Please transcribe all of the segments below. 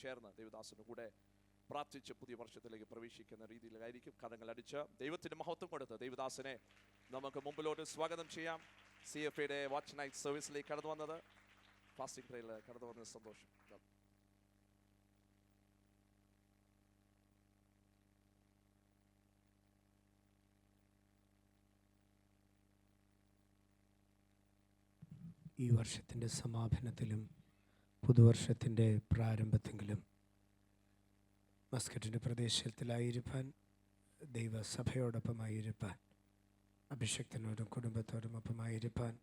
ചേർന്ന് ദൈവദാസൻ്റെ കൂടെ പ്രാർത്ഥിച്ച് പുതിയ വർഷത്തിലേക്ക് പ്രവേശിക്കുന്ന രീതിയിലായിരിക്കും. കരങ്ങളടിച്ച് ദൈവത്തിന് മഹത്വം കൊടുത്ത് ദൈവദാസനെ നമുക്ക് മുമ്പിലോട്ട് സ്വാഗതം ചെയ്യാം. CFAയുടെ വാച്ച് നൈറ്റ് സർവീസിലേക്ക് കടന്നു വന്നത്, ഫാസ്റ്റിംഗ് പ്രേയറിൽ കടന്നു വന്നത് സന്തോഷം. ഈ വർഷത്തിൻ്റെ സമാപനത്തിലും പുതുവർഷത്തിൻ്റെ പ്രാരംഭത്തെങ്കിലും മസ്കറ്റിൻ്റെ പ്രദേശത്തിലായിരിക്കാൻ, ദൈവസഭയോടൊപ്പമായിരിക്കാൻ, അഭിഷക്തനോടും കുടുംബത്തോടും ഒപ്പമായിരിക്കാൻ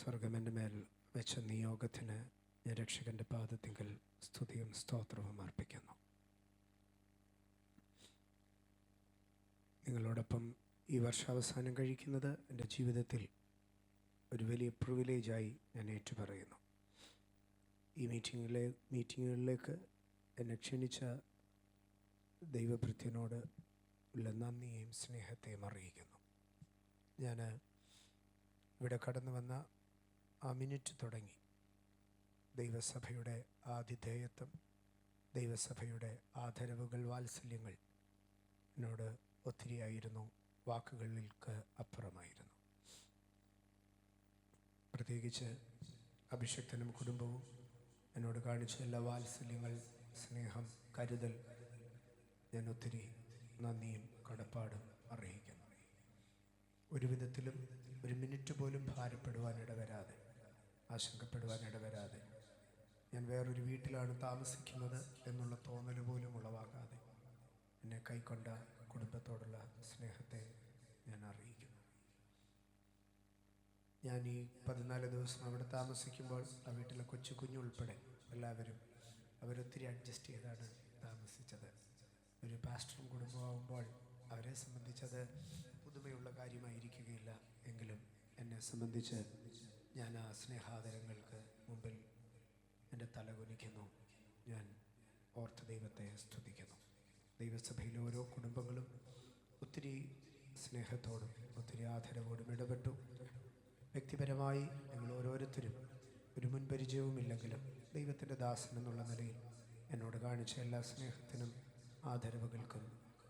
സ്വർഗമെൻ്റെ മേൽ വെച്ച നിയോഗത്തിന് ഞാൻ രക്ഷകൻ്റെ പാദത്തിങ്കൽ സ്തുതിയും സ്തോത്രവും അർപ്പിക്കുന്നു. നിങ്ങളോടൊപ്പം ഈ വർഷാവസാനം കഴിക്കുന്നത് എൻ്റെ ജീവിതത്തിൽ ഒരു വലിയ പ്രിവിലേജായി ഞാൻ ഏറ്റുപറയുന്നു. ഈ മീറ്റിങ്ങുകളിലേക്ക് എന്നെ ക്ഷണിച്ച ദൈവഭൃത്യനോട് ഉള്ള നന്ദിയെയും സ്നേഹത്തെയും അറിയിക്കുന്നു. ഞാൻ ഇവിടെ കടന്നു വന്ന ആ മിനിറ്റ് തുടങ്ങി ദൈവസഭയുടെ ആതിഥേയത്വം, ദൈവസഭയുടെ ആദരവുകൾ, വാത്സല്യങ്ങൾ എന്നോട് ഒത്തിരിയായിരുന്നു, വാക്കുകൾക്ക് അപ്പുറമായിരുന്നു. പ്രത്യേകിച്ച് അഭിഷക്തനും കുടുംബവും എന്നോട് കാണിച്ച എല്ലാ വാത്സല്യങ്ങൾ, സ്നേഹം, കരുതൽ ഞാൻ ഒത്തിരി നന്ദിയും കടപ്പാടും അറിയിക്കുന്നു. ഒരു വിധത്തിലും ഒരു മിനിറ്റ് പോലും ഭാരപ്പെടുവാനിടവരാതെ, ആശങ്കപ്പെടുവാനിടവരാതെ, ഞാൻ വേറൊരു വീട്ടിലാണ് താമസിക്കുന്നത് എന്നുള്ള തോന്നൽ പോലും ഉളവാകാതെ എന്നെ കൈക്കൊണ്ട കുടുംബത്തോടുള്ള സ്നേഹത്തെ ഞാൻ അറിയിക്കുന്നു. ഞാൻ ഈ 14 ദിവസം അവിടെ താമസിക്കുമ്പോൾ ആ വീട്ടിലെ കൊച്ചു കുഞ്ഞുൾപ്പെടെ എല്ലാവരും അവരൊത്തിരി അഡ്ജസ്റ്റ് ചെയ്താണ് താമസിച്ചത്. ഒരു പാസ്റ്ററും കുടുംബമാകുമ്പോൾ അവരെ സംബന്ധിച്ചത് പുതുമയുള്ള കാര്യമായിരിക്കുകയില്ല. എങ്കിലും എന്നെ സംബന്ധിച്ച് ഞാൻ ആ സ്നേഹാദരങ്ങൾക്ക് മുമ്പിൽ എൻ്റെ തല കുനിക്കുന്നു. ഞാൻ ഓർത്ത ദൈവത്തെ സ്തുതിക്കുന്നു. ദൈവസഭയിലെ ഓരോ കുടുംബങ്ങളും ഒത്തിരി സ്നേഹത്തോടും ഒത്തിരി ആദരവോടും ഇടപെട്ടു. വ്യക്തിപരമായി ഞങ്ങൾ ഓരോരുത്തരും ഒരു മുൻപരിചയവുമില്ലെങ്കിലും ദൈവത്തിൻ്റെ ദാസൻ എന്നുള്ള നിലയിൽ എന്നോട് കാണിച്ച എല്ലാ സ്നേഹത്തിനും ആദരവുകൾക്കും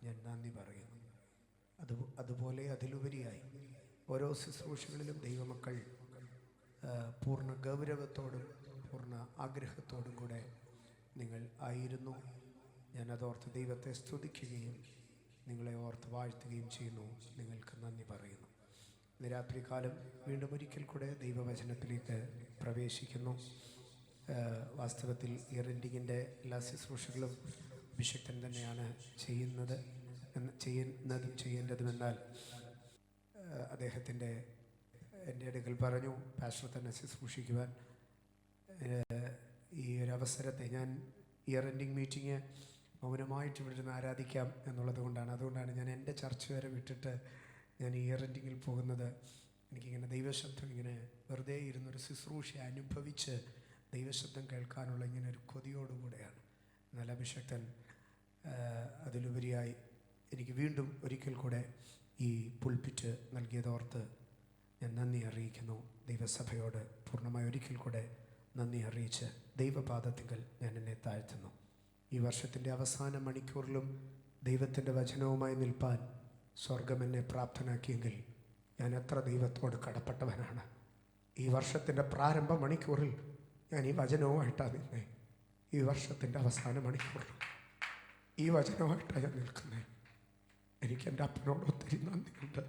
ഞാൻ നന്ദി പറയുന്നു. അതുപോലെ അതിലുപരിയായി ഓരോ ശുശ്രൂഷകളിലും ദൈവമക്കൾ പൂർണ്ണ ഗൗരവത്തോടും പൂർണ്ണ ആഗ്രഹത്തോടും കൂടെ നിങ്ങൾ ആയിരുന്നു. ഞാനതോർത്ത് ദൈവത്തെ സ്തുതിക്കുകയും നിങ്ങളെ ഓർത്ത് വാഴ്ത്തുകയും ചെയ്യുന്നു. നിങ്ങൾക്ക് നന്ദി പറയുന്നു. ഇന്ന് രാത്രികാലം വീണ്ടും ഒരിക്കൽ കൂടെ ദൈവവചനത്തിലേക്ക് പ്രവേശിക്കുന്നു. വാസ്തവത്തിൽ ഇയർ-എൻഡിങ്ങിൻ്റെ എല്ലാ ശുശ്രൂഷകളും അഭിഷക്തൻ തന്നെയാണ് ചെയ്യേണ്ടതുമെന്നാൽ അദ്ദേഹത്തിൻ്റെ എൻ്റെ അടുക്കൽ പറഞ്ഞു, പാസ്റ്റർ തന്നെ ശുശ്രൂഷിക്കുവാൻ. ഈ ഒരു അവസരത്തെ ഞാൻ ഇയർ-എൻഡിങ് മീറ്റിംഗ് മൗനമായിട്ട് ഇവിടെ നിന്ന് ആരാധിക്കാം അതുകൊണ്ടാണ് ഞാൻ എൻ്റെ ചർച്ച വരെ വിട്ടിട്ട് ഞാൻ ഇയർ-എൻഡിങ്ങിൽ പോകുന്നത്. എനിക്കിങ്ങനെ ദൈവശബ്ദം ഇങ്ങനെ വെറുതെ ഇരുന്നൊരു ശുശ്രൂഷ അനുഭവിച്ച് ദൈവശബ്ദം കേൾക്കാനുള്ള ഇങ്ങനെ ഒരു കൊതിയോടുകൂടെയാണ്. എന്നാൽ അഭിഷക്തൻ അതിലുപരിയായി എനിക്ക് വീണ്ടും ഒരിക്കൽ കൂടെ ഈ പുൽപ്പിറ്റ് നൽകിയതോർത്ത് ഞാൻ നന്ദി അറിയിക്കുന്നു. ദൈവസഭയോട് പൂർണ്ണമായി ഒരിക്കൽ കൂടെ നന്ദി അറിയിച്ച് ദൈവപാദത്തിങ്കൽ ഞാൻ എന്നെ താഴ്ത്തുന്നു. ഈ വർഷത്തിൻ്റെ അവസാന മണിക്കൂറിലും ദൈവത്തിൻ്റെ വചനവുമായി നിൽപ്പാൻ സ്വർഗം എന്നെ പ്രാപ്തനാക്കിയെങ്കിൽ ഞാൻ എത്ര ദൈവത്തോട് കടപ്പെട്ടവനാണ്. ഈ വർഷത്തിൻ്റെ പ്രാരംഭ മണിക്കൂറിൽ ഞാൻ ഈ വചനവുമായിട്ടാണ് നിന്നേ. ഈ വർഷത്തിൻ്റെ അവസാന മണിക്കൂറിൽ ഈ വചനമായിട്ടാണ് ഞാൻ നിൽക്കുന്നത്. എനിക്ക് എൻ്റെ അപ്പനോട് ഒത്തിരി നന്ദിയുണ്ട്.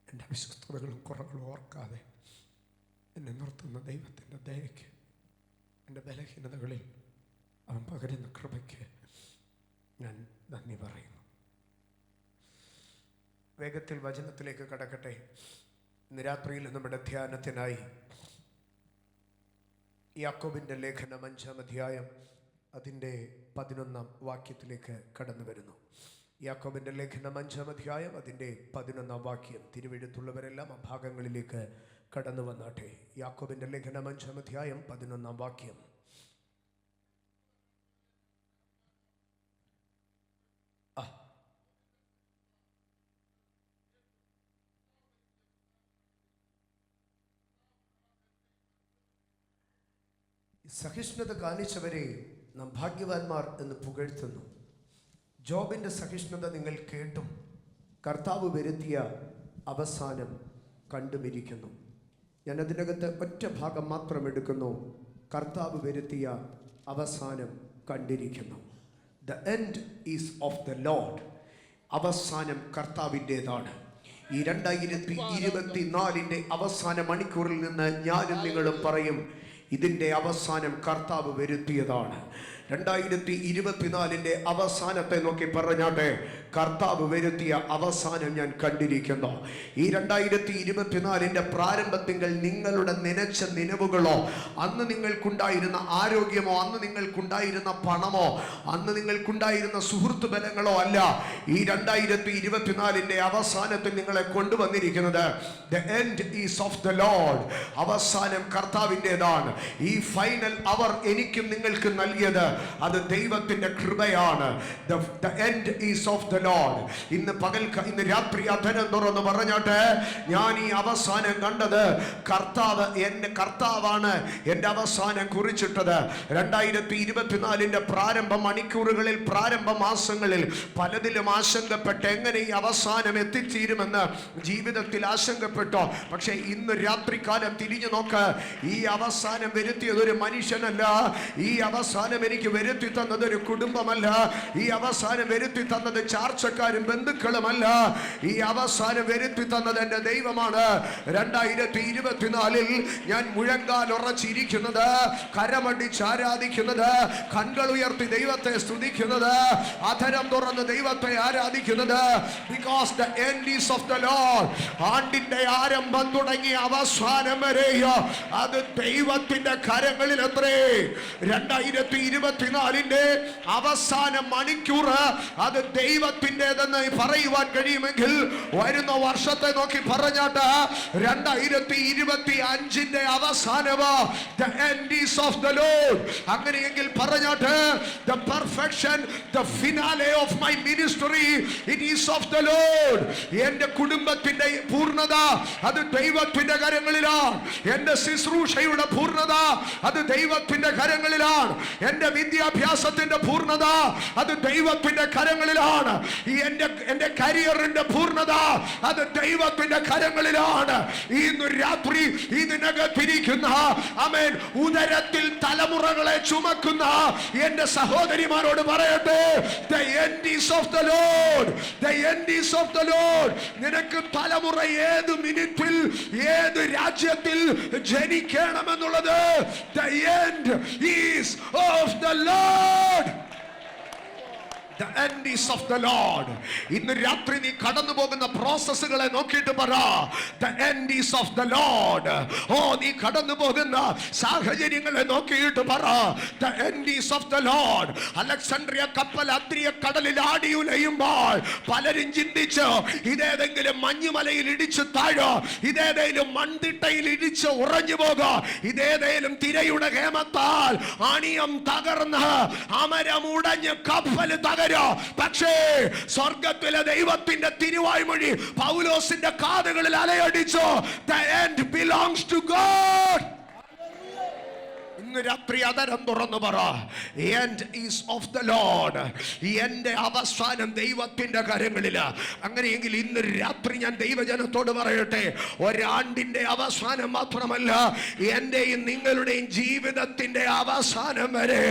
എൻ്റെ അവിശ്വസ്തതകളും കുറവുകളും ഓർക്കാതെ എന്നെ നിർത്തുന്ന ദൈവത്തിൻ്റെ ദയയ്ക്ക്, എൻ്റെ ബലഹീനതകളിൽ അവൻ പകരുന്ന കൃപയ്ക്ക് ഞാൻ നന്ദി പറയുന്നു. വേഗത്തിൽ വചനത്തിലേക്ക് കടക്കട്ടെ. ഇന്ന് രാത്രിയിൽ നമ്മുടെ ധ്യാനത്തിനായി യാക്കോബിൻ്റെ ലേഖനം 5-ാം അധ്യായം അതിൻ്റെ 11-ാം വാക്യത്തിലേക്ക് കടന്നു വരുന്നു. യാക്കോബിൻ്റെ ലേഖനം 5-ാം അധ്യായം അതിൻ്റെ 11-ാം വാക്യം. തിരുവെഴുത്തുള്ളവരെല്ലാം ആ ഭാഗങ്ങളിലേക്ക് കടന്നു വന്നാട്ടെ. യാക്കോബിൻ്റെ ലേഖനം 5-ാം അധ്യായം 11-ാം വാക്യം. സഹിഷ്ണുത കാണിച്ചവരെ നാം ഭാഗ്യവാന്മാർ എന്ന് പുകഴ്ത്തുന്നു. ജോബിൻ്റെ സഹിഷ്ണുത നിങ്ങൾ കേട്ടും കർത്താവ് വരുത്തിയ അവസാനം കണ്ടുമിരിക്കുന്നു. ഞാൻ അതിനകത്ത് ഒറ്റ ഭാഗം മാത്രം എടുക്കുന്നു. കർത്താവ് വരുത്തിയ അവസാനം കണ്ടിരിക്കുന്നു. The end is of the Lord. അവസാനം കർത്താവിൻ്റെതാണ്. ഈ 2024 അവസാന മണിക്കൂറിൽ നിന്ന് ഞാനും നിങ്ങളും പറയും, ഇതിൻ്റെ അവസാനം കർത്താവ് വരുത്തിയതാണ്. 2024 അവസാനത്തെ നോക്കി പറഞ്ഞാട്ടെ, കർത്താവ് വരുത്തിയ അവസാനം ഞാൻ കണ്ടിരിക്കുന്നു. ഈ 2024 പ്രാരംഭത്തിങ്കൽ നിങ്ങളുടെ നനച്ച നിലവുകളോ, അന്ന് നിങ്ങൾക്കുണ്ടായിരുന്ന ആരോഗ്യമോ, അന്ന് നിങ്ങൾക്കുണ്ടായിരുന്ന പണമോ, അന്ന് നിങ്ങൾക്കുണ്ടായിരുന്ന സുഹൃത്ത് ബലങ്ങളോ അല്ല. ഈ 2024 അവസാനത്തിൽ നിങ്ങളെ കൊണ്ടുവന്നിരിക്കുന്നത് the end is of the Lord. അവസാനം കർത്താവിൻ്റെതാണ്. ഈ ഫൈനൽ അവർ എനിക്കും നിങ്ങൾക്ക് നൽകിയത് അത് ദൈവത്തിന്റെ കൃപയാണ്. The end is of the Lord. ഇന്ന് രാത്രി അധരം തുറന്ന് പറഞ്ഞോട്ടെ, ഞാൻ ഈ അവസാനം കണ്ടത് കർത്താവാണ് എൻ്റെ അവസാനം കുറിച്ചിട്ടത്. 2024 പ്രാരംഭ മണിക്കൂറുകളിൽ, പ്രാരംഭ മാസങ്ങളിൽ പലതിലും ആശങ്കപ്പെട്ട് എങ്ങനെ ഈ അവസാനം എത്തിച്ചേരുമെന്ന് ജീവിതത്തിൽ ആശങ്കപ്പെട്ടോ. പക്ഷേ ഇന്ന് രാത്രികാലം തിരിഞ്ഞു നോക്ക്, ഈ അവസാനം വരുത്തിയത് ഒരു മനുഷ്യനല്ല. ഈ അവസാനം എനിക്ക് വരുത്തി തന്നത് ഒരു കുടുംബമല്ല. ഈ അവസാനം വരുത്തി തന്നത് ചാർച്ചക്കാരും ബന്ധുക്കളുമല്ല. ഈ അവസാനം വരുത്തി തന്നത് എൻ്റെ ദൈവമാണ്. 2024 ഞാൻ മുഴങ്കാൽ ഉറച്ചിരിക്കുന്നത്, കരമടിച്ച് ആരാധിക്കുന്നത്, കണ്ണുകൾ ഉയർത്തി ദൈവത്തെ സ്തുതിക്കുന്നത്, അധരം തുറന്ന് ദൈവത്തെ ആരാധിക്കുന്നത്. Because the end is of the Lord. ആണ്ടിന്റെ ആരംഭം തുടങ്ങി അവസാനം വരെയോ അത് ദൈവത്തിന്റെ കരങ്ങളിൽ അത്രേ. 2024 അവസാന മണിക്കൂർ അത് ദൈവത്തിൻ്റെതെന്ന് പറയുവാൻ കഴിയുമെങ്കിൽ വരുന്ന വർഷത്തെ നോക്കി പറഞ്ഞാട്ട് 2025 അവസാനമോ the end is of the Lord. അങ്ങനെയെങ്കിൽ പറഞ്ഞാട്ട് the perfection, the finale of my ministry, it is of the Lord. എൻ്റെ കുടുംബത്തിന്റെ പൂർണ്ണത അത് ദൈവത്തിന്റെ കരങ്ങളിലാണ്. എൻ്റെ ശുശ്രൂഷയുടെ പൂർണ്ണത അത് ദൈവത്തിന്റെ കരങ്ങളിലാണ്. എൻ്റെ വിദ്യാഭ്യാസത്തിന്റെ പൂർണ്ണത അത് ദൈവത്തിന്റെ കരങ്ങളിലാണ്. എൻ്റെ കരിയറിന്റെ പൂർണ്ണത അത് ദൈവത്തിന്റെ കരങ്ങളിലാണ്. ഇന്ന് രാത്രി ഇതിനകത്തിരിക്കുന്ന ആമേൻ ഉദരത്തിൽ തലമുറകളെ ചുമക്കുന്ന എൻ്റെ സഹോദരിമാരോട് പറയട്ടെ, the end is of the Lord. The end is of the Lord. നിനക്ക് തലമുറ ഏത് മിനിറ്റിൽ ഏത് രാജ്യത്തിൽ ജനിക്കണമെന്നുള്ളത് the end is of the Lord. The end is of the Lord. ഇന്ന് രാത്രി നീ കടന്നു പോകുന്ന പ്രോസസ്സുകളെ നോക്കിയിട്ട് പറ, the end is of the Lord. നീ കടന്നു പോകുന്ന സാഹചര്യങ്ങളെ നോക്കിയിട്ട് പറ, the end is of the Lord. Alexandria കപ്പൽ അദ്രിയ കടലിൽ ആടിയുലയുമ്പോൾ പലരും ചിന്തിച്ചു, ഇതേതെങ്കിലും മഞ്ഞുമലയിൽ ഇടിച്ചു താഴോ, ഇതേതെങ്കിലും മൺതിട്ടയിൽ ഇടിച്ച് ഉറഞ്ഞു പോകോ, ഇതേതെങ്കിലും തിരയുടെ ഹേമത്താൽ അണിയം തകർന്ന് അമരമുടഞ്ഞ് കപ്പൽ തകരും. പക്ഷേ സ്വർഗത്തിലെ ദൈവത്തിന്റെ തിരുവായ്മൊഴി പൗലോസിന്റെ കാതുകളിൽ അലയടിച്ചു, the end belongs to God. ഇന്ന് രാത്രി അതരം തുറന്നു പറ, end is of the Lord. എന്റെ അവസാനം ദൈവത്തിന്റെ കരങ്ങളില്. അങ്ങനെയെങ്കിൽ ഇന്ന് രാത്രി ഞാൻ ദൈവജനത്തോട് പറയട്ടെ, ഒരാണ്ടിന്റെ അവസാനം മാത്രമല്ല, എന്റെയും നിങ്ങളുടെയും ജീവിതത്തിന്റെ അവസാനം വരെ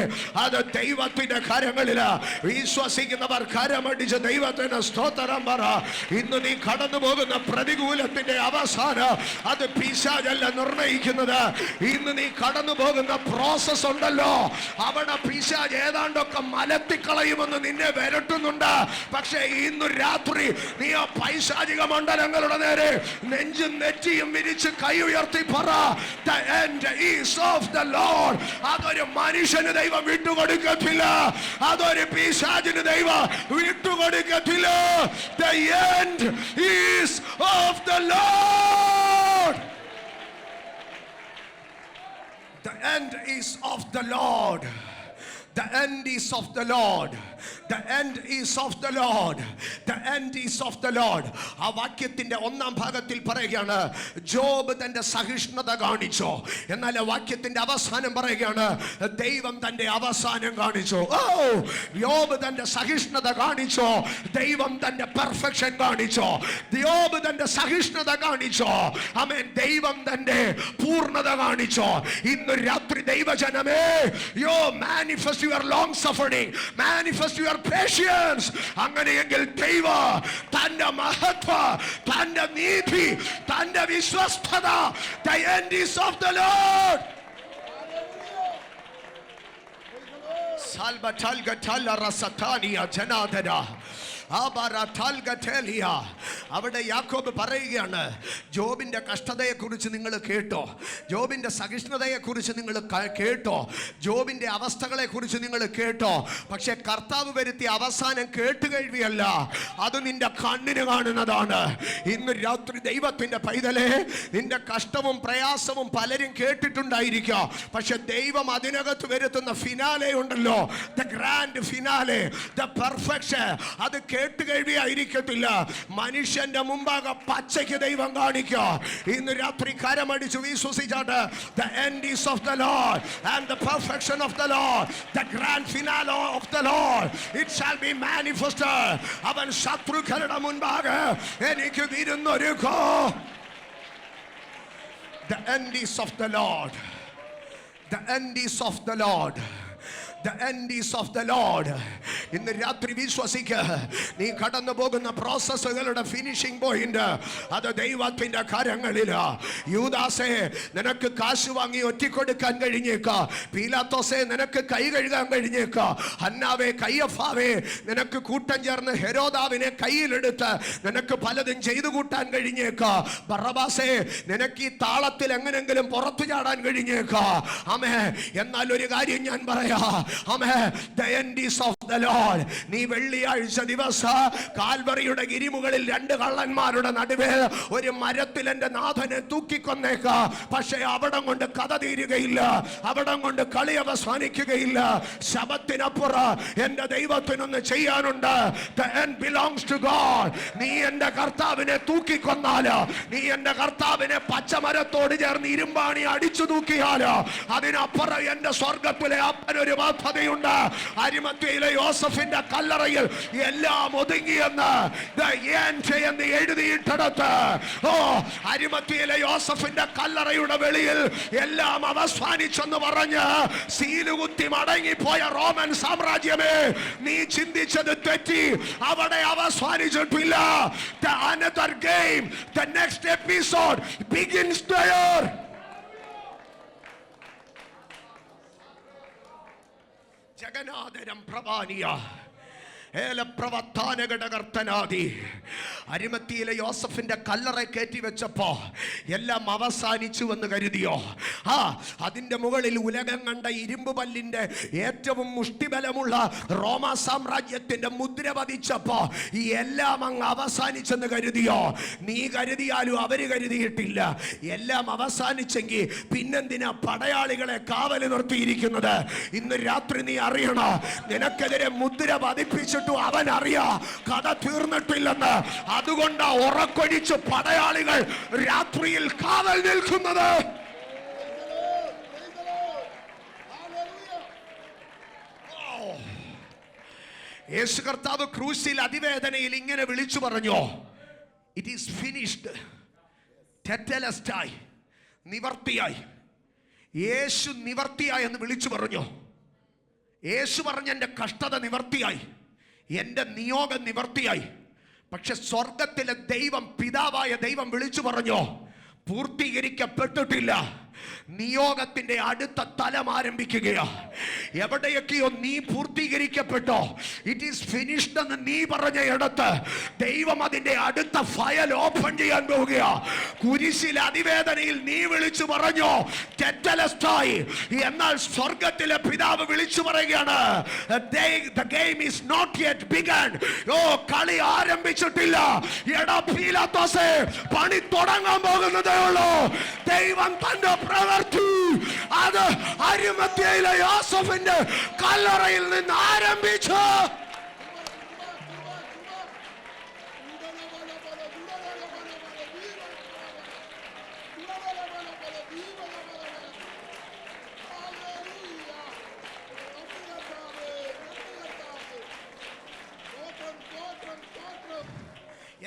അത് ദൈവത്തിന്റെ കരങ്ങളില്. വിശ്വസിക്കുന്നവർ കരമടിച്ച് ദൈവത്തിന് സ്തോത്രം പറ. ഇന്ന് നീ കടന്നു പോകുന്ന പ്രതികൂലത്തിന്റെ അവസാനം അത് പിശാചല്ല നിർണയിക്കുന്നത്. ഇന്ന് നീ കടന്നു പോകുന്ന പ്രോസസ് ഉണ്ടല്ലോ, അവിടെ പിശാച് ഏതാണ്ടൊക്കെ മലത്തിക്കളയുമെന്ന് നിന്നെ വരട്ടുന്നുണ്ട്. പക്ഷേ ഇന്ന് രാത്രി നീ ആ പൈശാചിക മണ്ഡലങ്ങളുടെ നേരെ നെഞ്ചും നെറ്റിയും വിരിച്ച് കൈ ഉയർത്തി പറ, the end is of the Lord. അതൊരു മനുഷ്യന് ദൈവം വിട്ടുകൊടുക്കത്തില്ല, അതൊരു പിശാചിന് ദൈവം വിട്ടുകൊടുക്കത്തില്ല. The end is of the Lord. The end is of the Lord. The end is of the Lord. The end is of the Lord. The end is of the Lord. ആ വാക്യത്തിന്റെ ഒന്നാം ഭാഗത്തിൽ പറയുകയാണ് ജോബ് തന്റെ സഹിഷ്ണുത കാണിച്ചു. എന്നാൽ ആ വാക്യത്തിന്റെ അവസാനം പറയുകയാണ് ദൈവം തന്റെ അവസാനം കാണിച്ചു. ഓ, യോബ് തന്റെ സഹിഷ്ണുത കാണിച്ചു, ദൈവം തന്റെ പെർഫെക്ഷൻ കാണിച്ചു. യോബ് തന്റെ സഹിഷ്ണുത കാണിച്ചു, ആമേൻ, ദൈവം തന്റെ പൂർണ്ണത കാണിച്ചു. ഇന്ന് രാത്രി ദൈവജനമേ, യോ manifest your long suffering, manifest your patients. അങ്ങനെയെങ്കിൽ ദൈവം തന്റെ മഹത്വം, തന്റെ നീതി, തന്റെ വിശ്വസ്തത, the end is of the Lord. Salva talga talla rasatania janadana. അവിടെ യാക്കോബ് പറയുകയാണ്, ജോബിന്റെ കഷ്ടതയെ കുറിച്ച് നിങ്ങൾ കേട്ടോ, ജോബിന്റെ സഹിഷ്ണുതയെ കുറിച്ച് നിങ്ങൾ കേട്ടോ, ജോബിന്റെ അവസ്ഥകളെ കുറിച്ച് നിങ്ങൾ കേട്ടോ. പക്ഷെ കർത്താവ് വരുത്തിയ അവസാനം കേട്ടുകേൾവിയല്ല, അത് നിന്റെ കണ്ണിന് കാണുന്നതാണ്. ഇന്ന് രാത്രി ദൈവത്തിന്റെ പൈതലേ, നിന്റെ കഷ്ടവും പ്രയാസവും പലരും കേട്ടിട്ടുണ്ടായിരിക്കാം. പക്ഷെ ദൈവം അതിനകത്ത് വരുത്തുന്ന ഫിനാലെ ഉണ്ടല്ലോ, the grand finale, the perfection, അത് കേട്ടുകേൾവിയായിരിക്കത്തില്ല. മനുഷ്യന്റെ മുമ്പാകെ പച്ചയ്ക്ക് ദൈവം കാണിക്കുക. ഇന്ന് രാത്രി കരമടിച്ചു വിശ്വസിച്ചാട്ട്, the end is of the Lord and the perfection of the Lord, the grand finale of the Lord, it shall be manifested. അവൻ ശത്രുക്കളുടെ മുൻപാകെ എനിക്ക് വിരുന്നൊരുക്കും. The end is of the Lord. The end is of the Lord. The end is of the Lord. ഇന്ന് രാത്രി വിശ്വസിക്ക്, നീ കടന്നു പോകുന്ന പ്രോസസ്സുകളുടെ finishing point അത് ദൈവത്തിന്റെ കരങ്ങളിലാ. യൂദാസേ, നിനക്ക് കാശ് വാങ്ങി ഒറ്റിക്കൊടുക്കാൻ കഴിഞ്ഞേക്കാം. പീലാത്തോസേ, നിനക്ക് കൈ കഴുകാൻ കഴിഞ്ഞേക്കാം. ഹന്നാവേ, കയ്യഫാവേ, നിനക്ക് കൂട്ടം ചേർന്ന് ഹെരോദാവിനെ കയ്യിലെടുത്ത് നിനക്ക് പലതും ചെയ്തു കൂട്ടാൻ കഴിഞ്ഞേക്കാം. ബറബാസേ, നിനക്ക് ഈ താളത്തിൽ എങ്ങനെങ്കിലും പുറത്തു ചാടാൻ കഴിഞ്ഞേക്കാം. ആമേ, എന്നാൽ ഒരു കാര്യം ഞാൻ പറയാ, ആമേൻ, the end is of the Lord. നീ വെള്ളിയാഴ്ച ദിവസം കാൽവറിയുടെ ഗിരിമുകളിൽ രണ്ട് കള്ളന്മാരുടെ നടുവേ ഒരു മരത്തിൽ എൻ്റെ നാഥനെ തൂക്കിക്കൊന്നേക്കാം. പക്ഷേ അവിടം കൊണ്ട് കഥ തീരുകയില്ല, അവിടം കൊണ്ട് കളി അവസാനിക്കുകയില്ല. ശബത്തിനപ്പുറം എൻ്റെ ദൈവത്തിനൊന്ന് ചെയ്യാനുണ്ട്. The end belongs to God. നീ എൻ്റെ കർത്താവിനെ തൂക്കിക്കൊന്നാല്, നീ എൻ്റെ കർത്താവിനെ പച്ചമരത്തോട് ചേർന്ന് ഇരുമ്പാണി അടിച്ചു തൂക്കിയാല്, അതിനപ്പുറം എൻ്റെ സ്വർഗത്തിലെ അപ്പനൊരു പദ്ധതിയുണ്ട്. അരിമത്ഥയിലെ യോസഫിന്റെ കല്ലറയിൽ എല്ലാം ഒതുങ്ങിയെന്ന് എന്ന് എഴുതിയിട്ടടുത്ത്, ഓ, അരിമത്ഥയിലെ യോസഫിന്റെ കല്ലറയുടെ വെളിയിൽ എല്ലാം അവസാനിച്ചെന്ന് പറഞ്ഞ് സീലുകുത്തി മടങ്ങിപ്പോയ റോമൻ സാമ്രാജ്യമേ, നീ ചിന്തിച്ചത് തെറ്റി. അവിടെ അവസാനിച്ചിട്ടില്ല. The another game, the next episode begins there. ജഗന്നാഥനം പ്രവാനിയ അരിമത്തിയിലെ യോസഫിന്റെ കല്ലറ കയറ്റി വെച്ചപ്പോ എല്ലാം അവസാനിച്ചു എന്ന് കരുതിയോ? അതിന്റെ മുകളിൽ ഉലകം കണ്ട ഇരുമ്പ് പല്ലിന്റെ ഏറ്റവും മുഷ്ടിബലമുള്ള റോമ സാമ്രാജ്യത്തിന്റെ മുദ്ര പതിച്ചപ്പോ ഈ എല്ലാം അങ്ങ് അവസാനിച്ചെന്ന് കരുതിയോ? നീ കരുതിയാലും അവര് കരുതിയിട്ടില്ല. എല്ലാം അവസാനിച്ചെങ്കിൽ പിന്നെന്തിനാ പടയാളികളെ കാവല് നിർത്തിയിരിക്കുന്നത്? ഇന്ന് രാത്രി നീ അറിയണം, നിനക്കെതിരെ മുദ്ര പതിപ്പിച്ചിട്ട് അവൻ അറിയാ കഥ തീർന്നിട്ടില്ലെന്ന്. അതുകൊണ്ടാ ഉറക്കൊഴിച്ച് പടയാളികൾ രാത്രിയിൽ കാവൽ നിൽക്കുന്നത്. യേശു കർത്താവ് ക്രൂശിൽ അതിവേദനയിൽ ഇങ്ങനെ വിളിച്ചു പറഞ്ഞു, ഇറ്റ് ഈസ് ഫിനിഷ്ഡ്, ടെറ്റലസ്റ്റായി, നിവർത്തിയായി. യേശു നിവർത്തിയായി എന്ന് വിളിച്ചു പറഞ്ഞു. യേശു പറഞ്ഞ എൻ്റെ കഷ്ടത നിവർത്തിയായി, എൻ്റെ നിയോഗം നിവർത്തിയായി. പക്ഷെ സ്വർഗത്തിലെ ദൈവം, പിതാവായ ദൈവം വിളിച്ചു പറഞ്ഞു, പൂർത്തീകരിക്കപ്പെട്ടിട്ടില്ല. നിയോഗത്തിന്റെ അടുത്ത തലം ആരംഭിക്കുകയാ. എവിടെയൊക്കെയോ നീ പൂർത്തീകരിക്കപ്പെട്ടോ, ഇറ്റ് ഈസ് ഫിനിഷ്ഡ് എന്ന് നീ പറഞ്ഞ ഇടത്ത് ദൈവം അതിന്റെ അടുത്ത ഫയൽ ഓപ്പൺ ചെയ്യാൻ പോവുകയാ. കുരിശിൽ അതിവേദനയിൽ നീ വിളിച്ചു പറഞ്ഞു ടെറ്റലസ്റ്റായി. എന്നാൽ സ്വർഗത്തിലെ പിതാവ് വിളിച്ചു പറയുകയാണ്, the game is not yet begun. ഓ, കളി ആരംഭിച്ചിട്ടില്ല. എടാ പീലാത്തോസേ, പണി തുടങ്ങാൻ പോകുന്നതേ ഉള്ളൂ. ദൈവം തന്റെ പ്രവൃത്തി അത് അരിമത്യയിലെ യോസഫിന്റെ കല്ലറയിൽ നിന്ന് ആരംഭിച്ചു.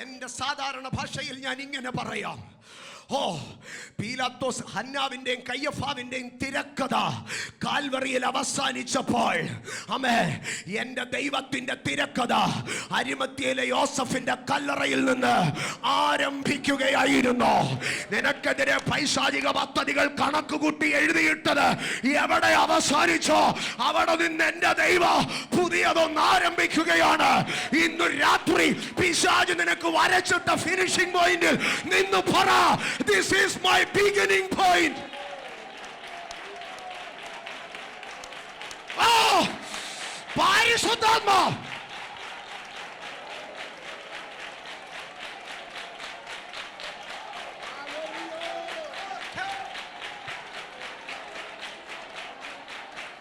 എന്റെ സാധാരണ ഭാഷയിൽ ഞാൻ ഇങ്ങനെ പറയാം. പീലാത്തോസ് ഹന്നാവിന്റെയും കയ്യഫാവിന്റെയും തിരക്കഥ കാൽവറിയിൽ അവസാനിച്ചപ്പോൾ എന്റെ ദൈവത്തിന്റെ തിരക്കഥ അരിമത്യയിലെ യോസഫിന്റെ കല്ലറയിൽ നിന്ന് ആരംഭിക്കുകയായിരുന്നു. നിനക്കെതിരെ പൈശാചിക പദ്ധതികൾ കണക്കുകൂട്ടി എഴുതിയിട്ടത് എവിടെ അവസാനിച്ചോ അവിടെ നിന്ന് എന്റെ ദൈവം പുതിയതൊന്ന് ആരംഭിക്കുകയാണ്. ഇന്ന് രാത്രി പിശാച് നിനക്ക് വരച്ചിട്ട ഫിനിഷിംഗ് പോയിന്റിൽ നിന്ന് പറ, this is my beginning point. പരിശുദ്ധാത്മാ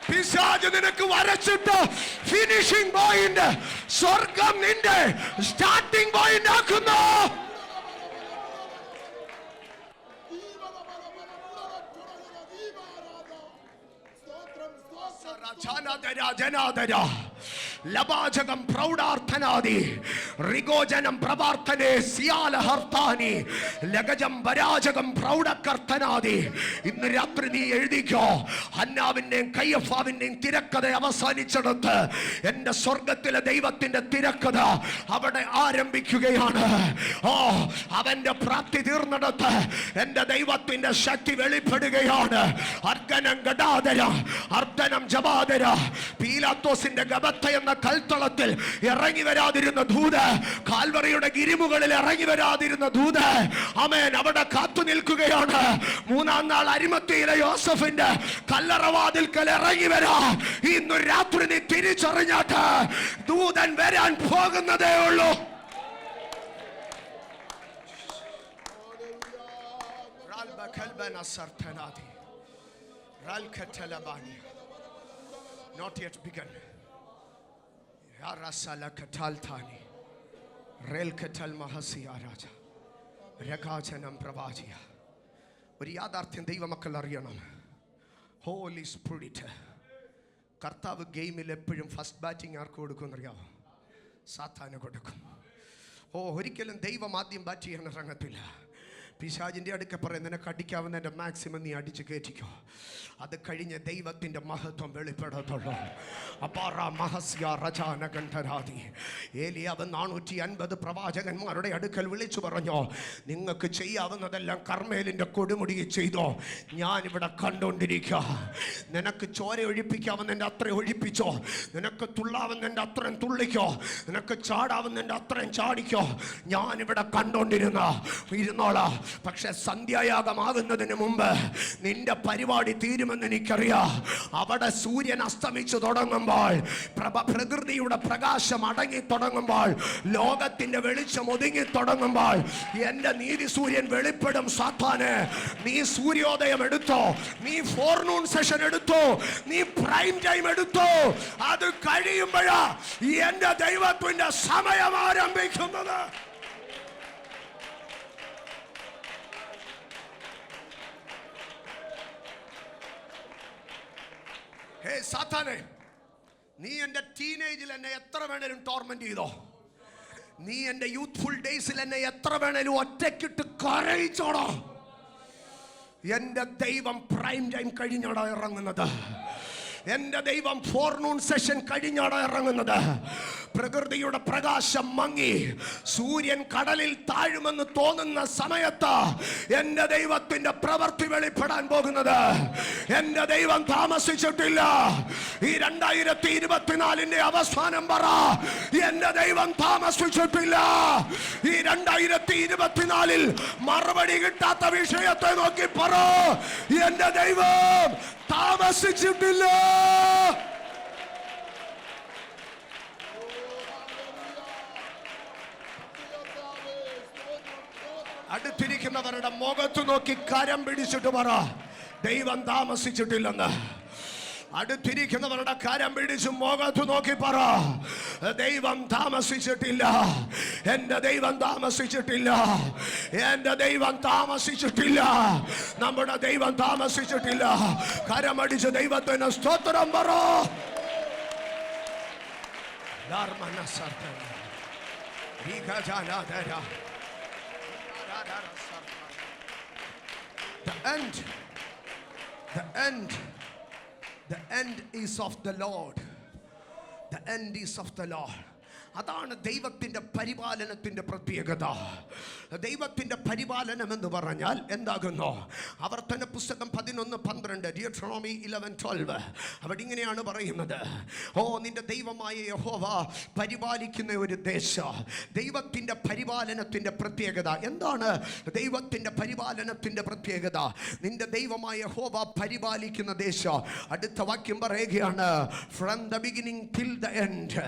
പിശാച് നിനക്ക് വരച്ചിട്ട് ഫിനിഷിംഗ് പോയിന്റ് സ്വർഗം നിന്റെ സ്റ്റാർട്ടിംഗ് പോയിന്റ് ആക്കുന്നു. ജനാദര ലബാജകം പ്രൗഢാർത്ഥനാദി റിഗോജനം പ്രവാർത്ഥനെ സിയാലഹർത്താനി ലഗജം വരാജകം പ്രൗഢകർത്തനാദി. ഇന്ന് രാത്രി നീ എഴുതിക്കോ, ഹന്നാവിന്റെയും കയ്യഫാവിന്റെയും തിരക്കഥ അവസാനിച്ചെടുത്ത് എന്റെ സ്വർഗത്തിലെ ദൈവത്തിന്റെ തിരക്കഥ അവിടെ ആരംഭിക്കുകയാണ്. അവന്റെ പ്രാപ്തി തീർന്നെടുത്ത് എന്റെ ദൈവത്തിന്റെ ശക്തി വെളിപ്പെടുകയാണ്. അർഗനം ഗഡാദര അർദ്ധനം ജപാദര. പീലാത്തോസിന്റെ ഗബത്ത എന്ന കൽത്തളത്തിൽ ഇറങ്ങി വരാതിരുന്ന ദൂത്, കാൽവറിയുടെ ഗിരിമുകളിൽ ഇറങ്ങി വരാതിരുന്ന ദൂത് ആമേൻ അവിടെ കാത്തു നിൽക്കുകയാണ്. മൂന്നാം നാൾ അരിമത്യയിലെ യോസഫിന്റെ കല്ലറവാതിൽക്കൽ ഇറങ്ങി വരാ. ഇന്ന് രാത്രി നീ തിരിച്ചറിഞ്ഞാട്ട് ദൂതൻ വരാൻ പോകുന്നതേ ഉള്ളൂ. Not yet begun. ഒരു യാഥാർത്ഥ്യം ദൈവമക്കൾ അറിയണം. ഹോളി സ്പിരിറ്റ് കർത്താവ് ഗെയിമിൽ എപ്പോഴും ഫസ്റ്റ് ബാറ്റിംഗ് ആർക്ക് കൊടുക്കുമെന്നറിയാമോ? സാത്താന് കൊടുക്കും. ഒരിക്കലും ദൈവം ആദ്യം ബാറ്റ് ചെയ്യാൻ ഇറങ്ങത്തില്ല. പിശാചിൻ്റെ അടുക്ക പറയും, നിനക്ക് അടിക്കാവുന്നതിൻ്റെ മാക്സിമം നീ അടിച്ച് കയറ്റിക്കോ, അത് കഴിഞ്ഞ് ദൈവത്തിൻ്റെ മഹത്വം വെളിപ്പെടത്തുള്ളൂ. ഏലിയാവ് 450 പ്രവാചകന്മാരുടെ അടുക്കൽ വിളിച്ചു പറഞ്ഞു, നിങ്ങൾക്ക് ചെയ്യാവുന്നതെല്ലാം കർമ്മേലിൻ്റെ കൊടുമുടിയിൽ ചെയ്തോ, ഞാനിവിടെ കണ്ടുകൊണ്ടിരിക്കുക. നിനക്ക് ചോര ഒഴിപ്പിക്കാവുന്നതിൻ്റെ അത്രയും ഒഴിപ്പിച്ചോ, നിനക്ക് തുള്ളാവുന്നതിൻ്റെ അത്രയും തുള്ളിക്കോ, നിനക്ക് ചാടാവുന്നതിൻ്റെ അത്രയും ചാടിക്കോ, ഞാനിവിടെ ഇരുന്നോളാം. പക്ഷെ സന്ധ്യായാഗമാകുന്നതിന് മുമ്പ് നിന്റെ പരിപാടി തീരുമെന്ന് എനിക്കറിയാം. അവിടെ സൂര്യൻ അസ്തമിച്ചു തുടങ്ങുമ്പോൾ, പ്രകൃതിയുടെ പ്രകാശം അടങ്ങി തുടങ്ങുമ്പോൾ, ലോകത്തിന്റെ വെളിച്ചം ഒതുങ്ങി തുടങ്ങുമ്പോൾ എന്റെ നീതി സൂര്യൻ വെളിപ്പെടും. സാത്താനെ, നീ സൂര്യോദയം എടുത്തോ, നീ ഫോർനൂൺ സെഷൻ എടുത്തോ, നീ പ്രൈം ടൈം എടുത്തോ. അത് കഴിയുമ്പോഴാ എന്റെ ദൈവത്തിന്റെ സമയം ആരംഭിക്കുന്നത്. സാത്താനെ, നീ എന്റെ ടീനേജിൽ എന്നെ എത്ര വേണേലും ടോർമെന്റ് ചെയ്തോ, നീ എന്റെ യൂത്ത്ഫുൾ ഡേയ്സിൽ എന്നെ എത്ര വേണേലും ഒറ്റക്കിട്ട് കരയിച്ചോടോ. എന്റെ ദൈവം പ്രൈം ടൈം കഴിഞ്ഞോടാ ഇറങ്ങുന്നത്. എന്റെ ദൈവം ഫോർനൂൺ സെഷൻ കഴിഞ്ഞോടാ ഇറങ്ങുന്നത്. പ്രകൃതിയുടെ പ്രകാശം മങ്ങി സൂര്യൻ കടലിൽ താഴുമെന്ന് തോന്നുന്ന സമയത്ത് എന്റെ ദൈവത്തിന്റെ പ്രവൃത്തി വെളിപ്പെടാൻ പോകുന്നത്. എന്റെ ദൈവം താമസിച്ചിട്ടില്ല. ഈ 2024 അവസാനം പറ, എന്റെ ദൈവം താമസിച്ചിട്ടില്ല. ഈ 2024 മറുപടി കിട്ടാത്ത വിഷയത്തെ നോക്കി പറ, എന്റെ ദൈവം താമസിച്ചിട്ടില്ല. അടുത്തിരിക്കുന്നവരുടെ മുഖത്ത് നോക്കി കരം പിടിച്ചിട്ട് പറ, ദൈവം താമസിച്ചിട്ടില്ലെന്ന്. അടുത്തിരിക്കുന്നവരുടെ കരം പിടിച്ച് മുഖത്ത് നോക്കി പറ, ദൈവം താമസിച്ചിട്ടില്ല. എൻ്റെ ദൈവം താമസിച്ചിട്ടില്ല. എൻ്റെ ദൈവം താമസിച്ചിട്ടില്ല. നമ്മുടെ ദൈവം താമസിച്ചിട്ടില്ല. കരമടിച്ച് ദൈവത്തിന് സ്തോത്രം പറ. The end is of the Lord. The end is of the Lord. അതാണ് ദൈവത്തിൻ്റെ പരിപാലനത്തിൻ്റെ പ്രത്യേകത. ദൈവത്തിൻ്റെ പരിപാലനം എന്ന് പറഞ്ഞാൽ എന്താകുന്നു? ആവർത്തന പുസ്തകം 11:12, Deuteronomy 11:12. അവിടെ ഇങ്ങനെയാണ് പറയുന്നത്, ഓ നിന്റെ ദൈവമായ യഹോവ പരിപാലിക്കുന്ന ഒരു ദേശം. ദൈവത്തിൻ്റെ പരിപാലനത്തിൻ്റെ പ്രത്യേകത എന്താണ്? ദൈവത്തിൻ്റെ പരിപാലനത്തിൻ്റെ പ്രത്യേകത, നിന്റെ ദൈവമായ യഹോവ പരിപാലിക്കുന്ന ദേശം. അടുത്ത വാക്യം പറയുകയാണ്, from the beginning till the end.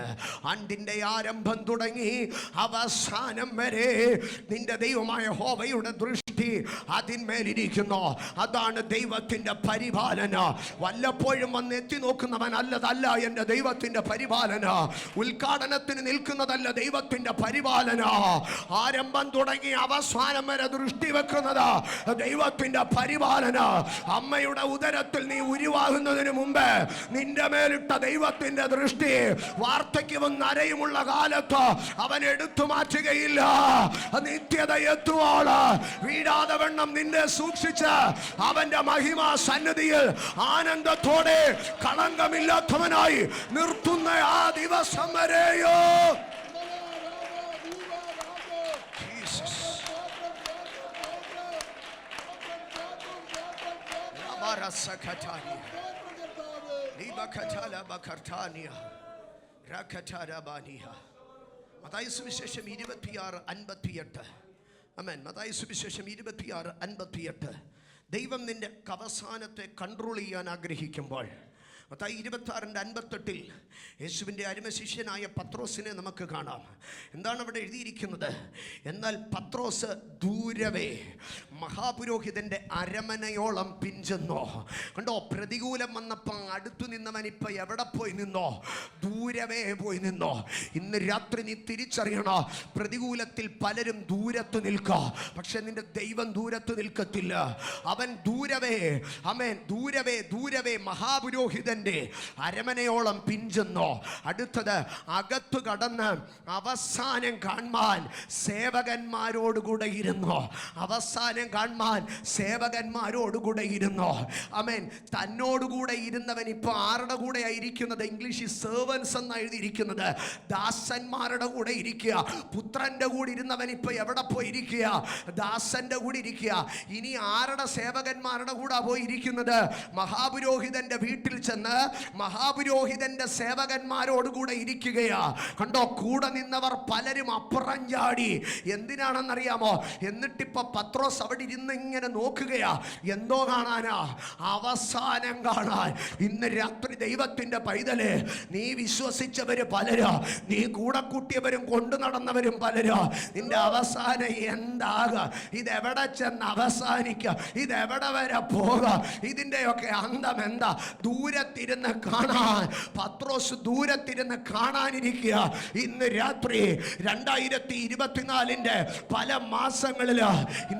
അണ്ടിൻ്റെ ആരംഭം തുടങ്ങി അവസാനം വരെ നിന്റെ ദൈവമായ യഹോവയുടെ ദൃഷ്ടി അതിന്മേലിരിക്കുന്നു. അതാണ് ദൈവത്തിന്റെ പരിപാലന. വല്ലപ്പോഴും വന്ന് എത്തി നോക്കുന്നവൻ അല്ലതല്ല എൻ്റെ ദൈവത്തിന്റെ പരിപാലന. ഉദ്ഘാടനത്തിന് നിൽക്കുന്നതല്ല ദൈവത്തിന്റെ പരിപാലന. ആരംഭം തുടങ്ങി അവസാനം വരെ ദൃഷ്ടി വെക്കുന്നത് ദൈവത്തിന്റെ പരിപാലന. അമ്മയുടെ ഉദരത്തിൽ നീ ഉരുവാകുന്നതിന് മുമ്പ് നിന്റെ മേലിട്ട ദൈവത്തിന്റെ ദൃഷ്ടി വാർദ്ധക്യവും നരയുമുള്ള കാലത്ത് അവൻ എടുത്തു മാറ്റുകയില്ല. നിത്യത എത്തുവോള് വീഴാതെ വണ്ണം നിന്നെ സൂക്ഷിച്ച് അവന്റെ മഹിമാ സന്നിധിയിൽ ആനന്ദത്തോടെ കളങ്കമില്ലാത്തവനായി നിർത്തുന്ന ആ ദിവസം വരെയോ മത്തായി സുവിശേഷം 26:58. ആമേൻ. മത്തായി സുവിശേഷം 26:58. ദൈവം നിന്റെ അവസാനത്തെ കൺട്രോൾ ചെയ്യാൻ ആഗ്രഹിക്കുമ്പോൾ, മത്തായി 26:58 യേശുവിൻ്റെ അരുമശിഷ്യനായ പത്രോസിനെ നമുക്ക് കാണാം. എന്താണ് അവിടെ എഴുതിയിരിക്കുന്നത്? എന്നാൽ പത്രോസ് ദൂരവേ മഹാപുരോഹിതന്റെ അരമനയോളം പിഞ്ചെന്നോ. കണ്ടോ, പ്രതികൂലം വന്നപ്പോൾ അടുത്തു നിന്നവൻ ഇപ്പൊ എവിടെ പോയി നിന്നോ? ദൂരവേ പോയി നിന്നോ. ഇന്ന് രാത്രി നീ തിരിച്ചറിയണോ, പ്രതികൂലത്തിൽ പലരും ദൂരത്ത് നിൽക്കുക, പക്ഷെ നിന്റെ ദൈവം ദൂരത്ത് നിൽക്കത്തില്ല. അവൻ ദൂരവേ, ആമേൻ, ദൂരവേ ദൂരവേ മഹാപുരോഹിതൻ അരമനയോളം പിഞ്ചെന്നോ. അടുത്തത്, അകത്തു കടന്ന് അവസാനം കാണാൻ സേവകന്മാരോടുകൂടെ ഇരുന്നോ. അവസാനം കാണാൻ സേവകന്മാരോടുകൂടെ ഇരുന്നോ. ആമേൻ. തന്നോടുകൂടെ ഇരുന്നവൻ ഇപ്പൊ ആരുടെ കൂടെ ആയിരിക്കുന്നത്? ഇംഗ്ലീഷിൽ സെർവൻസ് എന്ന് എഴുതിയിരിക്കുന്നത്. ദാസന്മാരുടെ കൂടെ ഇരിക്കുക. പുത്രന്റെ കൂടെ ഇരുന്നവൻ ഇപ്പൊ എവിടെ പോയി ഇരിക്കുക? ദാസന്റെ കൂടെ ഇരിക്കുക. ഇനി ആരുടെ സേവകന്മാരുടെ കൂടെ പോയി ഇരിക്കുന്നത്? മഹാപുരോഹിതന്റെ വീട്ടിൽ ചെന്ന് മഹാപുരോഹിതന്റെ സേവകന്മാരോടുകൂടെ ഇരിക്കുകയാ. കണ്ടോ, കൂടെ നിന്നവർ പലരും അപ്പുറം ചാടി. എന്തിനാണെന്നറിയാമോ? എന്നിട്ടിപ്പോ പത്രോസ് അവിടെ ഇരുന്ന് ഇങ്ങനെ നോക്കുകയാ. എന്തോ കാണാനാ? അവസാനം കാണാൻ. ഇന്ന് രാത്രി ദൈവത്തിന്റെ പൈതല്, നീ വിശ്വസിച്ചവര് പലരാ, നീ കൂടെ കൂട്ടിയവരും കൊണ്ടു നടന്നവരും പലരാ. നിന്റെ അവസാനം എന്താകാ? ഇതെവിടെ ചെന്ന് അവസാനിക്കുക? ഇതെവിടെ വരെ പോക? ഇതിന്റെയൊക്കെ അന്തം എന്താ? ദൂരത്തിരുന്ന് കാണാൻ. പത്രോസ് ദൂരത്തിരുന്ന് കാണാനിരിക്കുക. ഇന്ന് രാത്രി 2024 പല മാസങ്ങളില്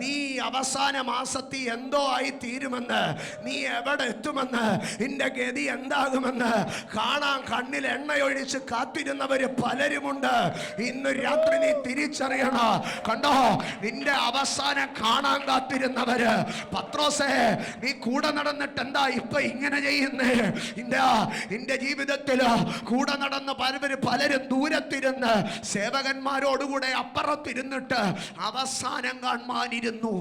നീ അവസാന മാസത്തിൽ എന്തോ ആയി തീരുമെന്ന്, നീ എവിടെ എത്തുമെന്ന്, നിന്റെ ഗതി എന്താകുമെന്ന് കാണാൻ കണ്ണിൽ എണ്ണയൊഴിച്ച് കാത്തിരുന്നവര് പലരുമുണ്ട്. ഇന്ന് രാത്രി നീ തിരിച്ചറിയണം. കണ്ടോ, നിന്റെ അവസാനം കാണാൻ കാത്തിരുന്നവര്. പത്രോസേ, നീ കൂടെ നടന്നിട്ട് എന്താ ഇപ്പൊ ഇങ്ങനെ ചെയ്യുന്നേ? നിന്റെ ജീവിതത്തിൽ കൂടെ നടന്ന പലരും ദൂരത്തിരുന്ന് സേവകന്മാരോടുകൂടെ അപ്പുറത്തിരുന്നിട്ട് അവസാനം കാണാനിരുന്നു.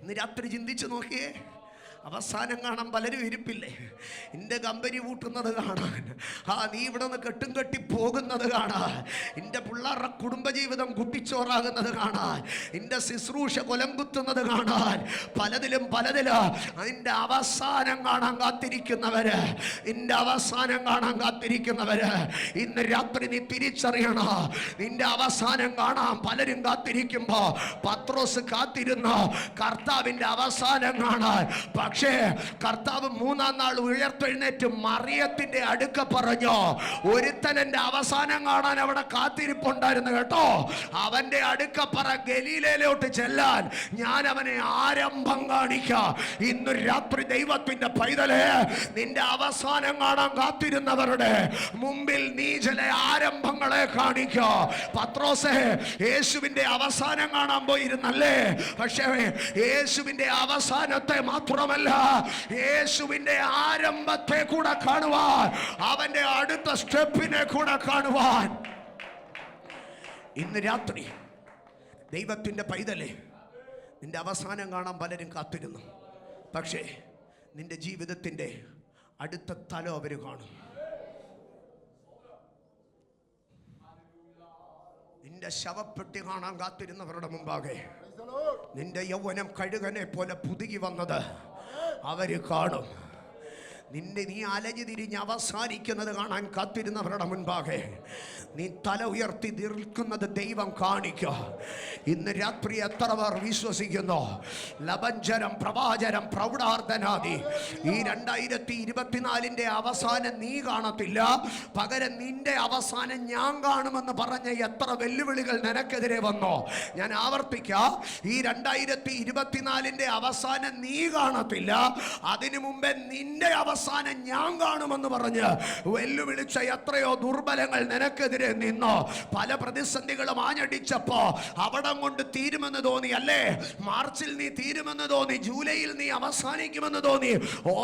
ഇന്ന് രാത്രി ചിന്തിച്ചു നോക്കിയേ, അവസാനം കാണാൻ പലരും ഇരിപ്പില്ലേ, എൻ്റെ കമ്പനി കൂട്ടുന്നത് കാണാൻ, നീ ഇവിടെ നിന്ന് കെട്ടും കെട്ടി പോകുന്നത് കാണാൻ, എൻ്റെ പിള്ളേരുടെ കുടുംബജീവിതം കുട്ടിച്ചോറാകുന്നത് കാണാൻ, എൻ്റെ ശുശ്രൂഷ കൊലം കുത്തുന്നത് കാണാൻ, പലതിലും അതിൻ്റെ അവസാനം കാണാൻ കാത്തിരിക്കുന്നവര്, നിന്റെ അവസാനം കാണാൻ കാത്തിരിക്കുന്നവര് ഇന്ന് രാത്രി നീ തിരിച്ചറിയണം. നിന്റെ അവസാനം കാണാൻ പലരും കാത്തിരിക്കുമ്പോ പത്രോസ് കാത്തിരുന്നു കർത്താവിന്റെ അവസാനം കാണാൻ. പക്ഷേ കർത്താവ് മൂന്നാം നാൾ ഉയർത്തെഴുന്നേറ്റ് മറിയത്തിന്റെ അടുക്ക പറഞ്ഞു, ഒരുത്തൻ എന്റെ അവസാനം കാണാൻ അവിടെ കാത്തിരിപ്പുണ്ടായിരുന്നു കേട്ടോ. അവന്റെ അടുക്ക പറ, ഗലീലയിലോട്ട് ചെല്ലാൻ ഞാൻ അവനെ ആരംഭം കാണിക്കാം. ഇന്ന് രാത്രി ദൈവത്തിന്റെ പൈതലേ, നിന്റെ അവസാനം കാണാൻ കാത്തിരുന്നവരുടെ മുമ്പിൽ നീ ചില ആരംഭങ്ങളെ കാണിക്കോ. പത്രോസേ, യേശുവിന്റെ അവസാനം കാണാൻ പോയിരുന്നല്ലേ, പക്ഷേ യേശുവിന്റെ അവസാനത്തെ മാത്രമല്ല, യേശുവിന്റെ ആരംഭത്തെ കൂടെ കാണുവാൻ, അവന്റെ അടുത്ത സ്റ്റെപ്പിനെ കൂടെ കാണുവാൻ ഇന്ന് രാത്രി ദൈവത്തിന്റെ പൈതലേ, നിന്റെ അവസാനം കാണാൻ പലരും കാത്തിരുന്നു. പക്ഷേ നിന്റെ ജീവിതത്തിന്റെ അടുത്ത തലം അവർ കാണും. നിന്റെ ശവപ്പെട്ടി കാണാൻ കാത്തിരുന്നവരുടെ മുമ്പാകെ നിന്റെ യൗവനം കഴുകനെ പോലെ പുതുകി വന്നത് അവര് കാണും. നീ അലഞ്ഞു തിരിഞ്ഞ് അവസാനിക്കുന്നത് കാണാൻ കാത്തിരുന്നവരുടെ മുൻപാകെ നീ തല ഉയർത്തി നിൽക്കുന്നത് ദൈവം കാണിക്കുക. ഇന്ന് രാത്രി എത്ര പേർ വിശ്വസിക്കുന്നു? ലബഞ്ചരം പ്രവാചരം പ്രൗഢാർദ്ധനാദി ഈ 2024 അവസാനം നീ കാണത്തില്ല, പകരം നിന്റെ അവസാനം ഞാൻ കാണുമെന്ന് പറഞ്ഞ എത്ര വെല്ലുവിളികൾ നിനക്കെതിരെ വന്നോ? ഞാൻ ആവർത്തിക്കാം, ഈ 2024 അവസാനം നീ കാണത്തില്ല, അതിനു മുമ്പേ നിന്റെ അവസാനം ഞാൻ കാണുമെന്ന് പറഞ്ഞ് വെല്ലുവിളിച്ച എത്രയോ ദുർബലങ്ങൾ നിനക്കെതിരെ നിന്നോ. പല പ്രതിസന്ധികളും ആഞ്ഞടിച്ചപ്പോ അവിടം കൊണ്ട് തീരുമെന്ന് തോന്നി അല്ലേ? മാർച്ചിൽ നീ തീരുമെന്ന് തോന്നി, ജൂലൈയിൽ നീ അവസാനിക്കുമെന്ന് തോന്നി,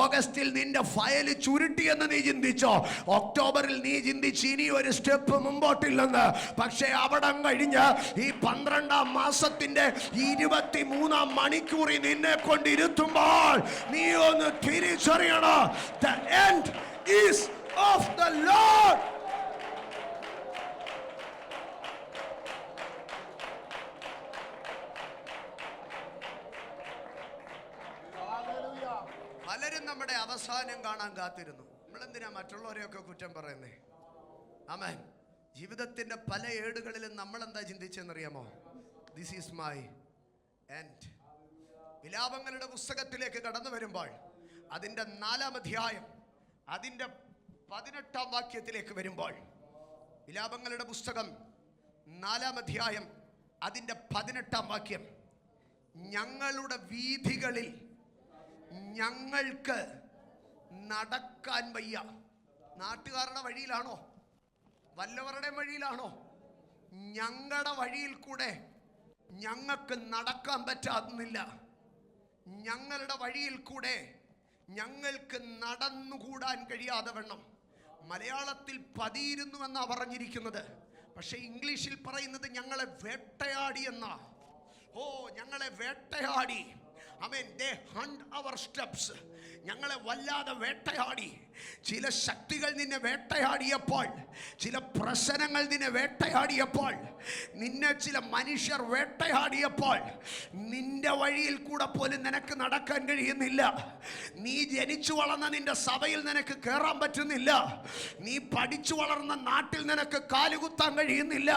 ഓഗസ്റ്റിൽ നിന്റെ ഫയൽ ചുരുട്ടിയെന്ന് നീ ചിന്തിച്ചോ, ഒക്ടോബറിൽ നീ ചിന്തിച്ച് ഇനി ഒരു സ്റ്റെപ്പ് മുമ്പോട്ടില്ലെന്ന്. പക്ഷേ അവിടം കഴിഞ്ഞ് ഈ 12-ാം മാസത്തിന്റെ 23-ാം മണിക്കൂറിൽ നിന്നെ കൊണ്ടിരുത്തുമ്പോൾ നീ ഒന്ന് തിരിച്ചറിയണം, the end is of the Lord. പലരും നമ്മുടെ അവസാനം കാണാൻ കാത്തിരുന്നു. നമ്മളെന്തിനാ മറ്റുള്ളവരെയൊക്കെ കുറ്റം പറയുന്നേ? ആമേൻ. ജീവിതത്തിന്റെ പല ഏടുകളിലും നമ്മൾ എന്താ ചിന്തിച്ചെന്നറിയാമോ? This is my end. വിലാപങ്ങളുടെ പുസ്തകത്തിലേക്ക് കടന്നു വരുമ്പോൾ അതിൻ്റെ 4-ാം അധ്യായം അതിൻ്റെ 18-ാം വാക്യത്തിലേക്ക് വരുമ്പോൾ, വിലാപങ്ങളുടെ പുസ്തകം 4-ാം അധ്യായം അതിൻ്റെ 18-ാം വാക്യം, ഞങ്ങളുടെ വീഥികളിൽ ഞങ്ങൾക്ക് നടക്കാൻ വയ്യ. നാട്ടുകാരുടെ വഴിയിലാണോ? വല്ലവരുടെ വഴിയിലാണോ? ഞങ്ങളുടെ വഴിയിൽ കൂടെ ഞങ്ങൾക്ക് നടക്കാൻ പറ്റാകുന്നില്ല. ഞങ്ങളുടെ വഴിയിൽ കൂടെ ഞങ്ങൾക്ക് നടന്നുകൂടാൻ കഴിയാതെ വണ്ണം. മലയാളത്തിൽ പതിയിരുന്നു എന്നാ പറഞ്ഞിരിക്കുന്നത്, പക്ഷെ ഇംഗ്ലീഷിൽ പറയുന്നത് ഞങ്ങളെ വേട്ടയാടി എന്നാ. ഓ, ഞങ്ങളെ വേട്ടയാടി. ആമേൻ. They hunt our steps. ഞങ്ങളെ വല്ലാതെ വേട്ടയാടി. ചില ശക്തികൾ നിന്നെ വേട്ടയാടിയപ്പോൾ, ചില പ്രശ്നങ്ങൾ നിന്നെ വേട്ടയാടിയപ്പോൾ, നിന്നെ ചില മനുഷ്യർ വേട്ടയാടിയപ്പോൾ, നിന്റെ വഴിയിൽ കൂടെ പോലും നിനക്ക് നടക്കാൻ കഴിയുന്നില്ല. നീ ജനിച്ചു വളർന്ന നിന്റെ സഭയിൽ നിനക്ക് കയറാൻ പറ്റുന്നില്ല. നീ പഠിച്ചു വളർന്ന നാട്ടിൽ നിനക്ക് കാലുകുത്താൻ കഴിയുന്നില്ല.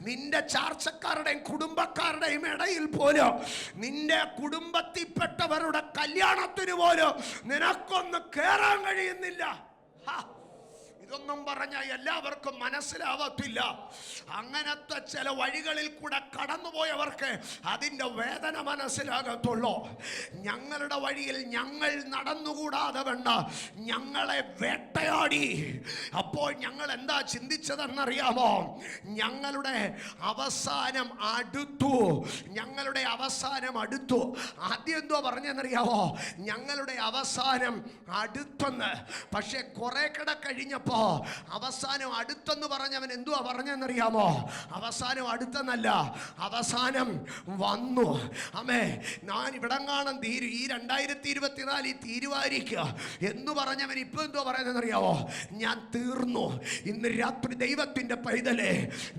നിന്റെ ചാർച്ചക്കാരുടെയും കുടുംബക്കാരുടെയും ഇടയിൽ പോലും, നിന്റെ കുടുംബത്തിൽപ്പെട്ടവരുടെ കല്യാണത്തിന് പോലും നിനക്കൊന്ന് കയറാൻ കഴിയുന്നില്ല. ഇതൊന്നും പറഞ്ഞ എല്ലാവർക്കും മനസ്സിലാവത്തില്ല. അങ്ങനത്തെ ചില വഴികളിൽ കൂടെ കടന്നുപോയവർക്ക് അതിൻ്റെ വേദന മനസ്സിലാകത്തുള്ളൂ. ഞങ്ങളുടെ വഴിയിൽ ഞങ്ങൾ നടന്നുകൂടാതെ വേണ്ട ഞങ്ങളെ വേട്ടയാടി. അപ്പോൾ ഞങ്ങൾ എന്താ ചിന്തിച്ചതെന്നറിയാമോ? ഞങ്ങളുടെ അവസാനം അടുത്തു. ഞങ്ങളുടെ അവസാനം അടുത്തു. ആദ്യം എന്തോ പറഞ്ഞെന്നറിയാമോ? ഞങ്ങളുടെ അവസാനം അടുത്തെന്ന്. പക്ഷെ കുറെ കിട കഴിഞ്ഞപ്പോ അവസാനം അടുത്തെന്ന് പറഞ്ഞവൻ എന്തുവാ പറഞ്ഞെന്നറിയാമോ? അവസാനം അടുത്തെന്നല്ല, അവസാനം വന്നു. അമ്മേ, ഞാൻ ഇവിടങ്ങാണം തീരും, ഈ 2024 ഈ തീരുവായിരിക്കുക എന്ന് പറഞ്ഞവൻ ഇപ്പൊ എന്തുവാ പറയുന്നതെന്നറിയാമോ? ഞാൻ തീർന്നു. ഇന്ന് രാത്രി ദൈവത്തിന്റെ പൈതലേ,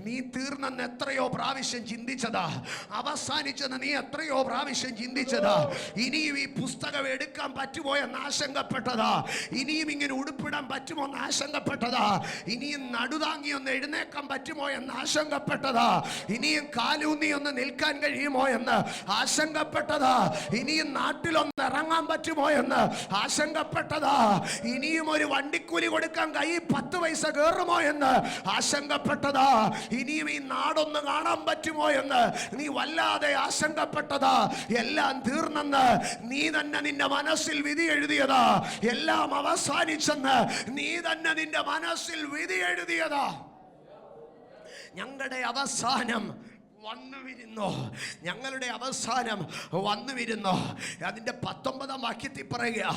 നീ തീർന്നെന്ന് എത്രയോ പ്രാവശ്യം ചിന്തിച്ചതാ, അവസാനിച്ചെന്ന് നീ എത്രയോ പ്രാവശ്യം ചിന്തിച്ചതാ. ഇനിയും ഈ പുസ്തകം എടുക്കാൻ പറ്റുമോ എന്ന് ആശങ്കപ്പെട്ടതാ, ഇനിയും ഇങ്ങനെ ഉടുപ്പിടാൻ പറ്റുമോ എന്ന് ആശങ്കപ്പെട്ടതാ, ഇനിയും നടുതാങ്ങി ഒന്ന് എഴുന്നേക്കാൻ പറ്റുമോ എന്ന് ആശങ്കപ്പെട്ടതാ, ഇനിയും കാലൂന്നി ഒന്ന് നിൽക്കാൻ കഴിയുമോ എന്ന് ആശങ്കപ്പെട്ടതാ, ഇനിയും നാട്ടിലൊന്ന് ഇറങ്ങാൻ പറ്റുമോ എന്ന് ആശങ്കപ്പെട്ടതാ, ഇനിയും ഒരു വണ്ടിക്കൂലി കൊടുക്കാൻ കൈ 10 പൈസ കയറുമോ എന്ന് ആശങ്കപ്പെട്ടതാ, ഇനിയും ഈ നാടൊന്ന് കാണാൻ പറ്റുമോ എന്ന് നീ വല്ലാതെ ആശങ്കപ്പെട്ടതാ. എല്ലാം തീർന്നെന്ന് നീ തന്നെ നിന്റെ മനസ്സിൽ വിധി എഴുതിയതാ. എല്ലാം അവസാനിച്ചെന്ന് നീ തന്നെ നിന്റെ മനസ്സിൽ വിധി എഴുതിയതാ. ഞങ്ങളുടെ അവസാനം വന്നു വരുന്നു, ഞങ്ങളുടെ അവസാനം വന്നു വരുന്നു. അതിൻ്റെ 19-ാം വാക്യത്തിൽ പറയുക,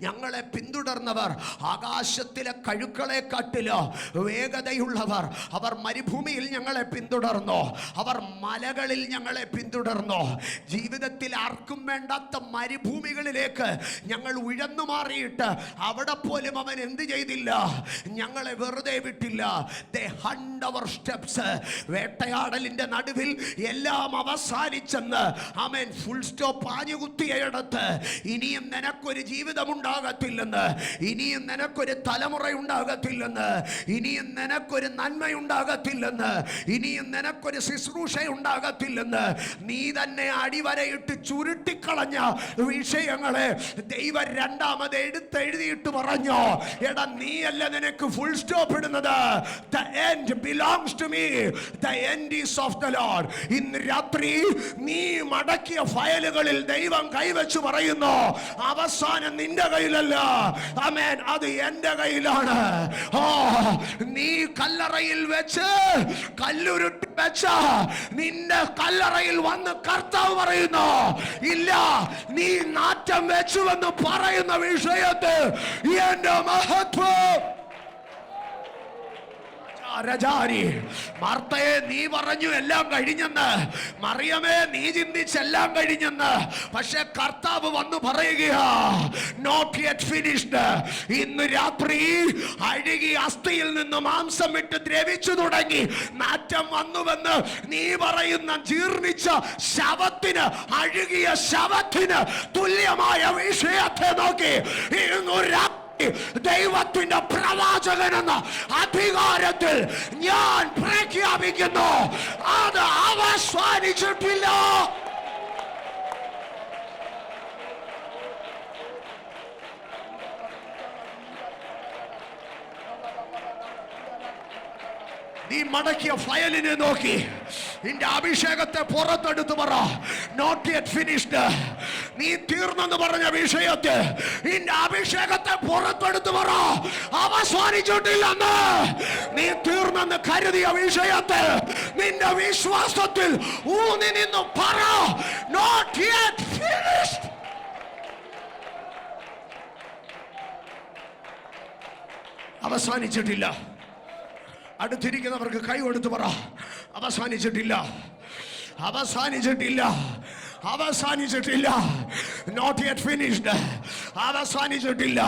ഞങ്ങളെ പിന്തുടർന്നവർ ആകാശത്തിലെ കഴുക്കളെക്കാട്ടിലോ വേഗതയുള്ളവർ. അവർ മരുഭൂമിയിൽ ഞങ്ങളെ പിന്തുടർന്നു, അവർ മലകളിൽ ഞങ്ങളെ പിന്തുടർന്നു. ജീവിതത്തിൽ ആർക്കും വേണ്ടാത്ത മരുഭൂമികളിലേക്ക് ഞങ്ങൾ ഉഴന്നു മാറിയിട്ട് അവിടെ പോലും അവൻ എന്ത് ചെയ്തില്ല, ഞങ്ങളെ വെറുതെ വിട്ടില്ല. They hunt our steps. വേട്ടയാടലിന്റെ നടുവിൽ എല്ലാം അവസാനിച്ചെന്ന് അവൻ ഫുൾ സ്റ്റോപ്പ് ആഞ്ഞുകുത്തിയയിടത്ത് ഇനിയും നിനക്കൊരു ജീവിതം ഉണ്ടാകത്തില്ലെന്ന്, ഇനിയും നിനക്കൊരു തലമുറ ഉണ്ടാകത്തില്ലെന്ന്, ഇനിയും നിനക്കൊരു നന്മയുണ്ടാകത്തില്ലെന്ന്, ഇനിയും നിനക്കൊരു ശുശ്രൂഷ ഉണ്ടാകത്തില്ലെന്ന് നീ തന്നെ അടിവരയിട്ട് ചുരുട്ടിക്കളഞ്ഞ വിഷയങ്ങളെ ദൈവം രണ്ടാമത് എടുത്തെഴുതിയിട്ട് പറഞ്ഞു, എടാ നീയല്ല നിനക്ക് ഫുൾ സ്റ്റോപ്പ് ഇടുന്നത്. The end belongs to me. The end is of the Lord. ഇന്ന് രാത്രി നീ മടക്കിയ ഫയലുകളിൽ ദൈവം കൈവച്ച് പറയുന്നു, അവസാനം നിന്റെ കയ്യിലല്ല, ആമേൻ, അത് എന്റെ കയ്യിലാണ്. ഓ, നീ കല്ലറയിൽ വെച്ച് കല്ലുരുട്ടി വെച്ച നിന്റെ കല്ലറയിൽ വന്ന് കർത്താവ് പറയുന്നു, ഇല്ല, നീ നാറ്റം വെച്ചുവെന്ന് പറയുന്ന വിഷയത്തിൽ എന്റെ മഹത്വം. മാർത്തയെ നീ പറഞ്ഞു എല്ലാം കഴിഞ്ഞെന്ന്, മറിയമേ നീ ചിന്തിച്ചെല്ലാം കഴിഞ്ഞെന്ന്, പക്ഷെ കർത്താവ് വന്നു പറയുകയാ, നോട്ട് യെറ്റ് ഫിനിഷ്ഡ്. ഇന്ന് രാത്രി അഴുകി അസ്ഥിയിൽ നിന്ന് മാംസം വിട്ട് ദ്രവിച്ചു തുടങ്ങി നാറ്റം വന്നുവെന്ന് നീ പറയുന്ന ജീർണിച്ച ശവത്തിന്, അഴുകിയ ശവത്തിന് തുല്യമായ വിഷയത്തെ നോക്കി ഇന്ന് ദൈവത്തിന്റെ പ്രവാചകൻ എന്ന അധികാരത്തിൽ ഞാൻ പ്രഖ്യാപിക്കുന്നു, അത് അവസാനിച്ചിട്ടില്ല. നീ മടക്കിയ ഫയലിനെ നോക്കി നിന്റെ അഭിഷേകത്തെ പുറത്തെടുത്ത് പറ, നോട്ട് യെറ്റ് ഫിനിഷ്ഡ്. നീ തീർന്നെന്ന് പറഞ്ഞ വിഷയത്തെ നിന്റെ അഭിഷേകത്തെ പുറത്തെടുത്ത് പറ, അവസാനിച്ചിട്ടില്ലെന്ന്. നീ തീർന്നെന്ന് കരുതിയ വിഷയത്തെ നിന്റെ വിശ്വാസത്തിൽ ഊന്നി നിന്ന് പറ, നോട്ട് യെറ്റ് ഫിനിഷ്ഡ്. അവസാനിച്ചിട്ടില്ല. അടുത്തിരിക്കുന്നവർക്ക് കൈ കൊടുത്ത് പറ, അവസാനിച്ചിട്ടില്ല, അവസാനിച്ചിട്ടില്ല, അവസാനിച്ചിട്ടില്ല. Not yet finished. അവസാനിച്ചിട്ടില്ല.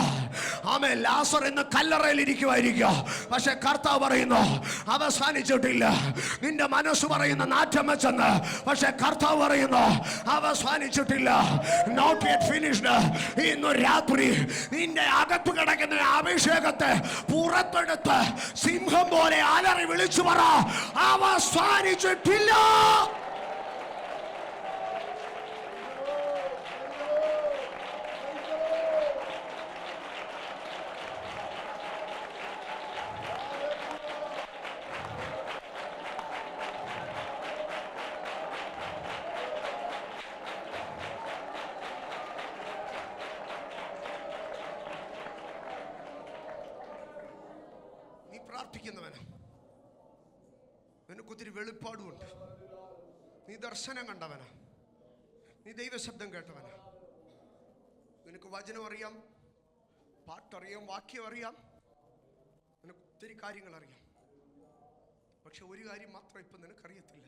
ആമേൻ. ലാസർ ഇന്ന് കല്ലറയിൽ ഇരിക്കുമായിരിക്കുക, പക്ഷെ കർത്താവ് പറയുന്നു അവസാനിച്ചിട്ടില്ല. നിന്റെ മനസ്സ് പറയുന്ന നാറ്റം വെച്ചെന്ന്, പക്ഷെ കർത്താവ് പറയുന്നു അവസാനിച്ചിട്ടില്ല. Not yet finished. ഇന്ന് രാത്രി നിന്റെ അകത്ത് കിടക്കുന്ന അഭിഷേകത്തെ പുറത്തെടുത്ത് സിംഹം പോലെ അലറി വിളിച്ചു പറ, അവസാനിച്ചിട്ടില്ല. പ്രാർത്ഥിക്കുന്നവനാ, നിനക്കൊത്തിരി വെളിപ്പാടുമുണ്ട്. നീ ദർശനം കണ്ടവനാ, നീ ദൈവശബ്ദം കേട്ടവനാ. നിനക്ക് വചനം അറിയാം, പാട്ടറിയാം, വാക്യം അറിയാം, നിനക്ക് ഒത്തിരി കാര്യങ്ങൾ അറിയാം. പക്ഷെ ഒരു കാര്യം മാത്രം ഇപ്പം നിനക്കറിയത്തില്ല,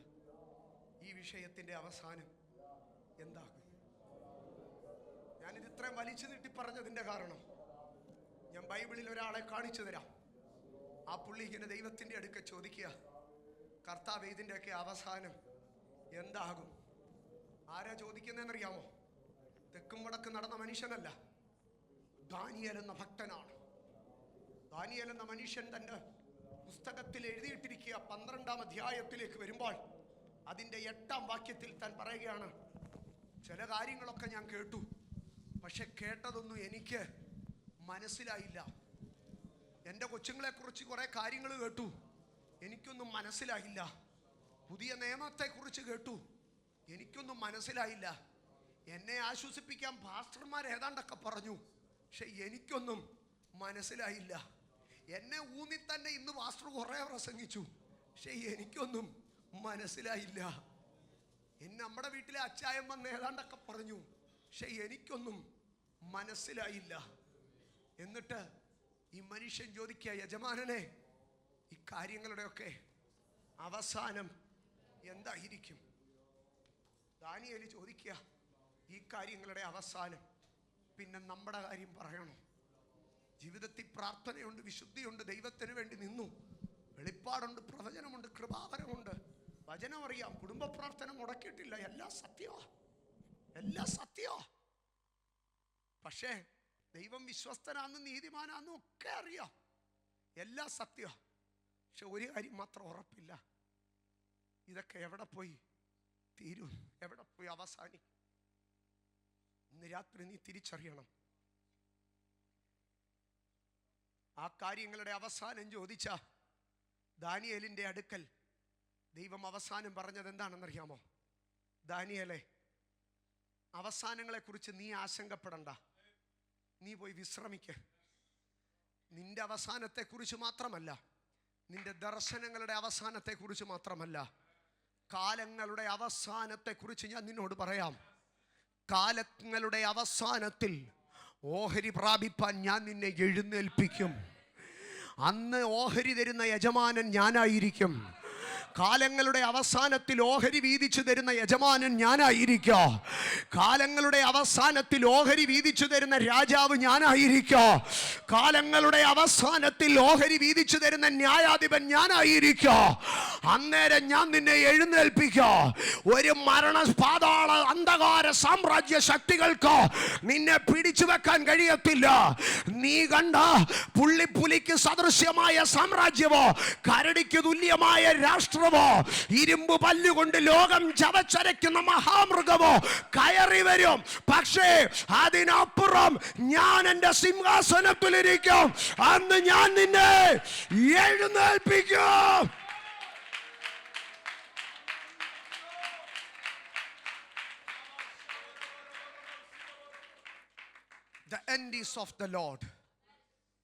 ഈ വിഷയത്തിൻ്റെ അവസാനം എന്താകും. ഞാനിത് ഇത്രയും വലിച്ചു നീട്ടി പറഞ്ഞതിൻ്റെ കാരണം ഞാൻ ബൈബിളിൽ ഒരാളെ കാണിച്ചു തരാം. ആ പുള്ളി ഇങ്ങനെ ദൈവത്തിൻ്റെ അടുക്ക ചോദിക്കുക, കർത്താവ് ഇതിൻ്റെയൊക്കെ അവസാനം എന്താകും? ആരാ ചോദിക്കുന്നതെന്നറിയാമോ? തെക്കും വടക്ക് നടന്ന മനുഷ്യനല്ല, ദാനിയേൽ എന്ന ഭക്തനാണ്. ദാനിയേൽ എന്ന മനുഷ്യൻ തൻ്റെ പുസ്തകത്തിൽ എഴുതിയിട്ടിരിക്കുക 12-ാം അധ്യായത്തിലേക്ക് വരുമ്പോൾ അതിൻ്റെ 8-ാം വാക്യത്തിൽ താൻ പറയുകയാണ്, ചില കാര്യങ്ങളൊക്കെ ഞാൻ കേട്ടു, പക്ഷെ കേട്ടതൊന്നും എനിക്ക് മനസ്സിലായില്ല. എൻ്റെ കൊച്ചുങ്ങളെക്കുറിച്ച് കുറേ കാര്യങ്ങൾ കേട്ടു, എനിക്കൊന്നും മനസ്സിലായില്ല. പുതിയ നിയമത്തെക്കുറിച്ച് കേട്ടു, എനിക്കൊന്നും മനസ്സിലായില്ല. എന്നെ ആശ്വസിപ്പിക്കാൻ പാസ്റ്റർമാർ ഏതാണ്ടൊക്കെ പറഞ്ഞു, പക്ഷെ എനിക്കൊന്നും മനസ്സിലായില്ല. എന്നെ ഊന്നി തന്നെ ഇന്ന് പാസ്റ്റർ കുറേ പ്രസംഗിച്ചു, പക്ഷെ എനിക്കൊന്നും മനസ്സിലായില്ല. നമ്മുടെ വീട്ടിലെ അച്ചായൻ വന്ന് ഏതാണ്ടൊക്കെ പറഞ്ഞു, പക്ഷെ എനിക്കൊന്നും മനസ്സിലായില്ല. എന്നിട്ട് ഈ മനുഷ്യൻ ചോദിക്കുക, യജമാനനെ, ഈ കാര്യങ്ങളുടെയൊക്കെ അവസാനം എന്തായിരിക്കും? ദാനിയേൽ ചോദിക്കുക, ഈ കാര്യങ്ങളുടെ അവസാനം പിന്നെ നമ്മുടെ കാര്യം പറയണോ? ജീവിതത്തിൽ പ്രാർത്ഥനയുണ്ട്, വിശുദ്ധിയുണ്ട്, ദൈവത്തിന് വേണ്ടി നിന്നു, വെളിപ്പാടുണ്ട്, പ്രവചനമുണ്ട്, കൃപാവരമുണ്ട്, വചനം അറിയാം, കുടുംബ പ്രാർത്ഥന മുടക്കിയിട്ടില്ല, എല്ലാം സത്യമാ, എല്ലാം സത്യമാ. പക്ഷേ ദൈവം വിശ്വസ്തനാന്നും നീതിമാനാന്നും ഒക്കെ അറിയാം, എല്ലാം സത്യമാ. പക്ഷെ ഒരു കാര്യം മാത്രം ഉറപ്പില്ല, ഇതൊക്കെ എവിടെ പോയി തീരും, എവിടെ പോയി അവസാനിക്കും? ഇന്ന് രാത്രി നീ തിരിച്ചറിയണം. ആ കാര്യങ്ങളുടെ അവസാനം ചോദിച്ച ദാനിയേലിൻ്റെ അടുക്കൽ ദൈവം അവസാനം പറഞ്ഞത് എന്താണെന്നറിയാമോ? ദാനിയേലേ, അവസാനങ്ങളെക്കുറിച്ച് നീ ആശങ്കപ്പെടണ്ട, നീ പോയി വിശ്രമിക്ക. നിന്റെ അവസാനത്തെക്കുറിച്ച് മാത്രമല്ല, നിന്റെ ദർശനങ്ങളുടെ അവസാനത്തെക്കുറിച്ച് മാത്രമല്ല, കാലങ്ങളുടെ അവസാനത്തെക്കുറിച്ച് ഞാൻ നിന്നോട് പറയാം. കാലങ്ങളുടെ അവസാനത്തിൽ ഓഹരി പ്രാപിപ്പാൻ ഞാൻ നിന്നെ എഴുന്നേൽപ്പിക്കും. അന്ന് ഓഹരി തരുന്ന യജമാനൻ ഞാനായിരിക്കും. കാലങ്ങളുടെ അവസാനത്തിൽ ഓഹരി വീതിച്ചു തരുന്ന യജമാനൻ ഞാനായിരിക്കാം. കാലങ്ങളുടെ അവസാനത്തിൽ ഓഹരി വീതിച്ചു തരുന്ന രാജാവ് ഞാനായിരിക്കാം. കാലങ്ങളുടെ അവസാനത്തിൽ ഓഹരി വീതിച്ചു തരുന്ന ന്യായാധിപൻ ഞാനായിരിക്കാം. അന്നേരം ഞാൻ നിന്നെ എഴുന്നേൽപ്പിക്കാം. ഒരു മരണ പാതാള അന്ധകാര സാമ്രാജ്യ ശക്തികൾക്ക് നിന്നെ പിടിച്ചു വെക്കാൻ കഴിയത്തില്ല. നീ കണ്ട പുള്ളിപ്പുലിക്ക് സദൃശ്യമായ സാമ്രാജ്യമോ, കരടിക്ക് തുല്യമായ രാഷ്ട്രമോ, ഇരുമ്പ് പല്ലുകൊണ്ട് ലോകം ചവച്ചരയ്ക്കുന്ന മഹാമൃഗമോ കയറി വരും. പക്ഷേ അതിനപ്പുറം ഞാൻ എന്റെ സിംഹാസനത്തിലിരിക്കും. അന്ന് ഞാൻ നിന്നെ എഴുന്നേൽപ്പിക്കും. The end is of the Lord.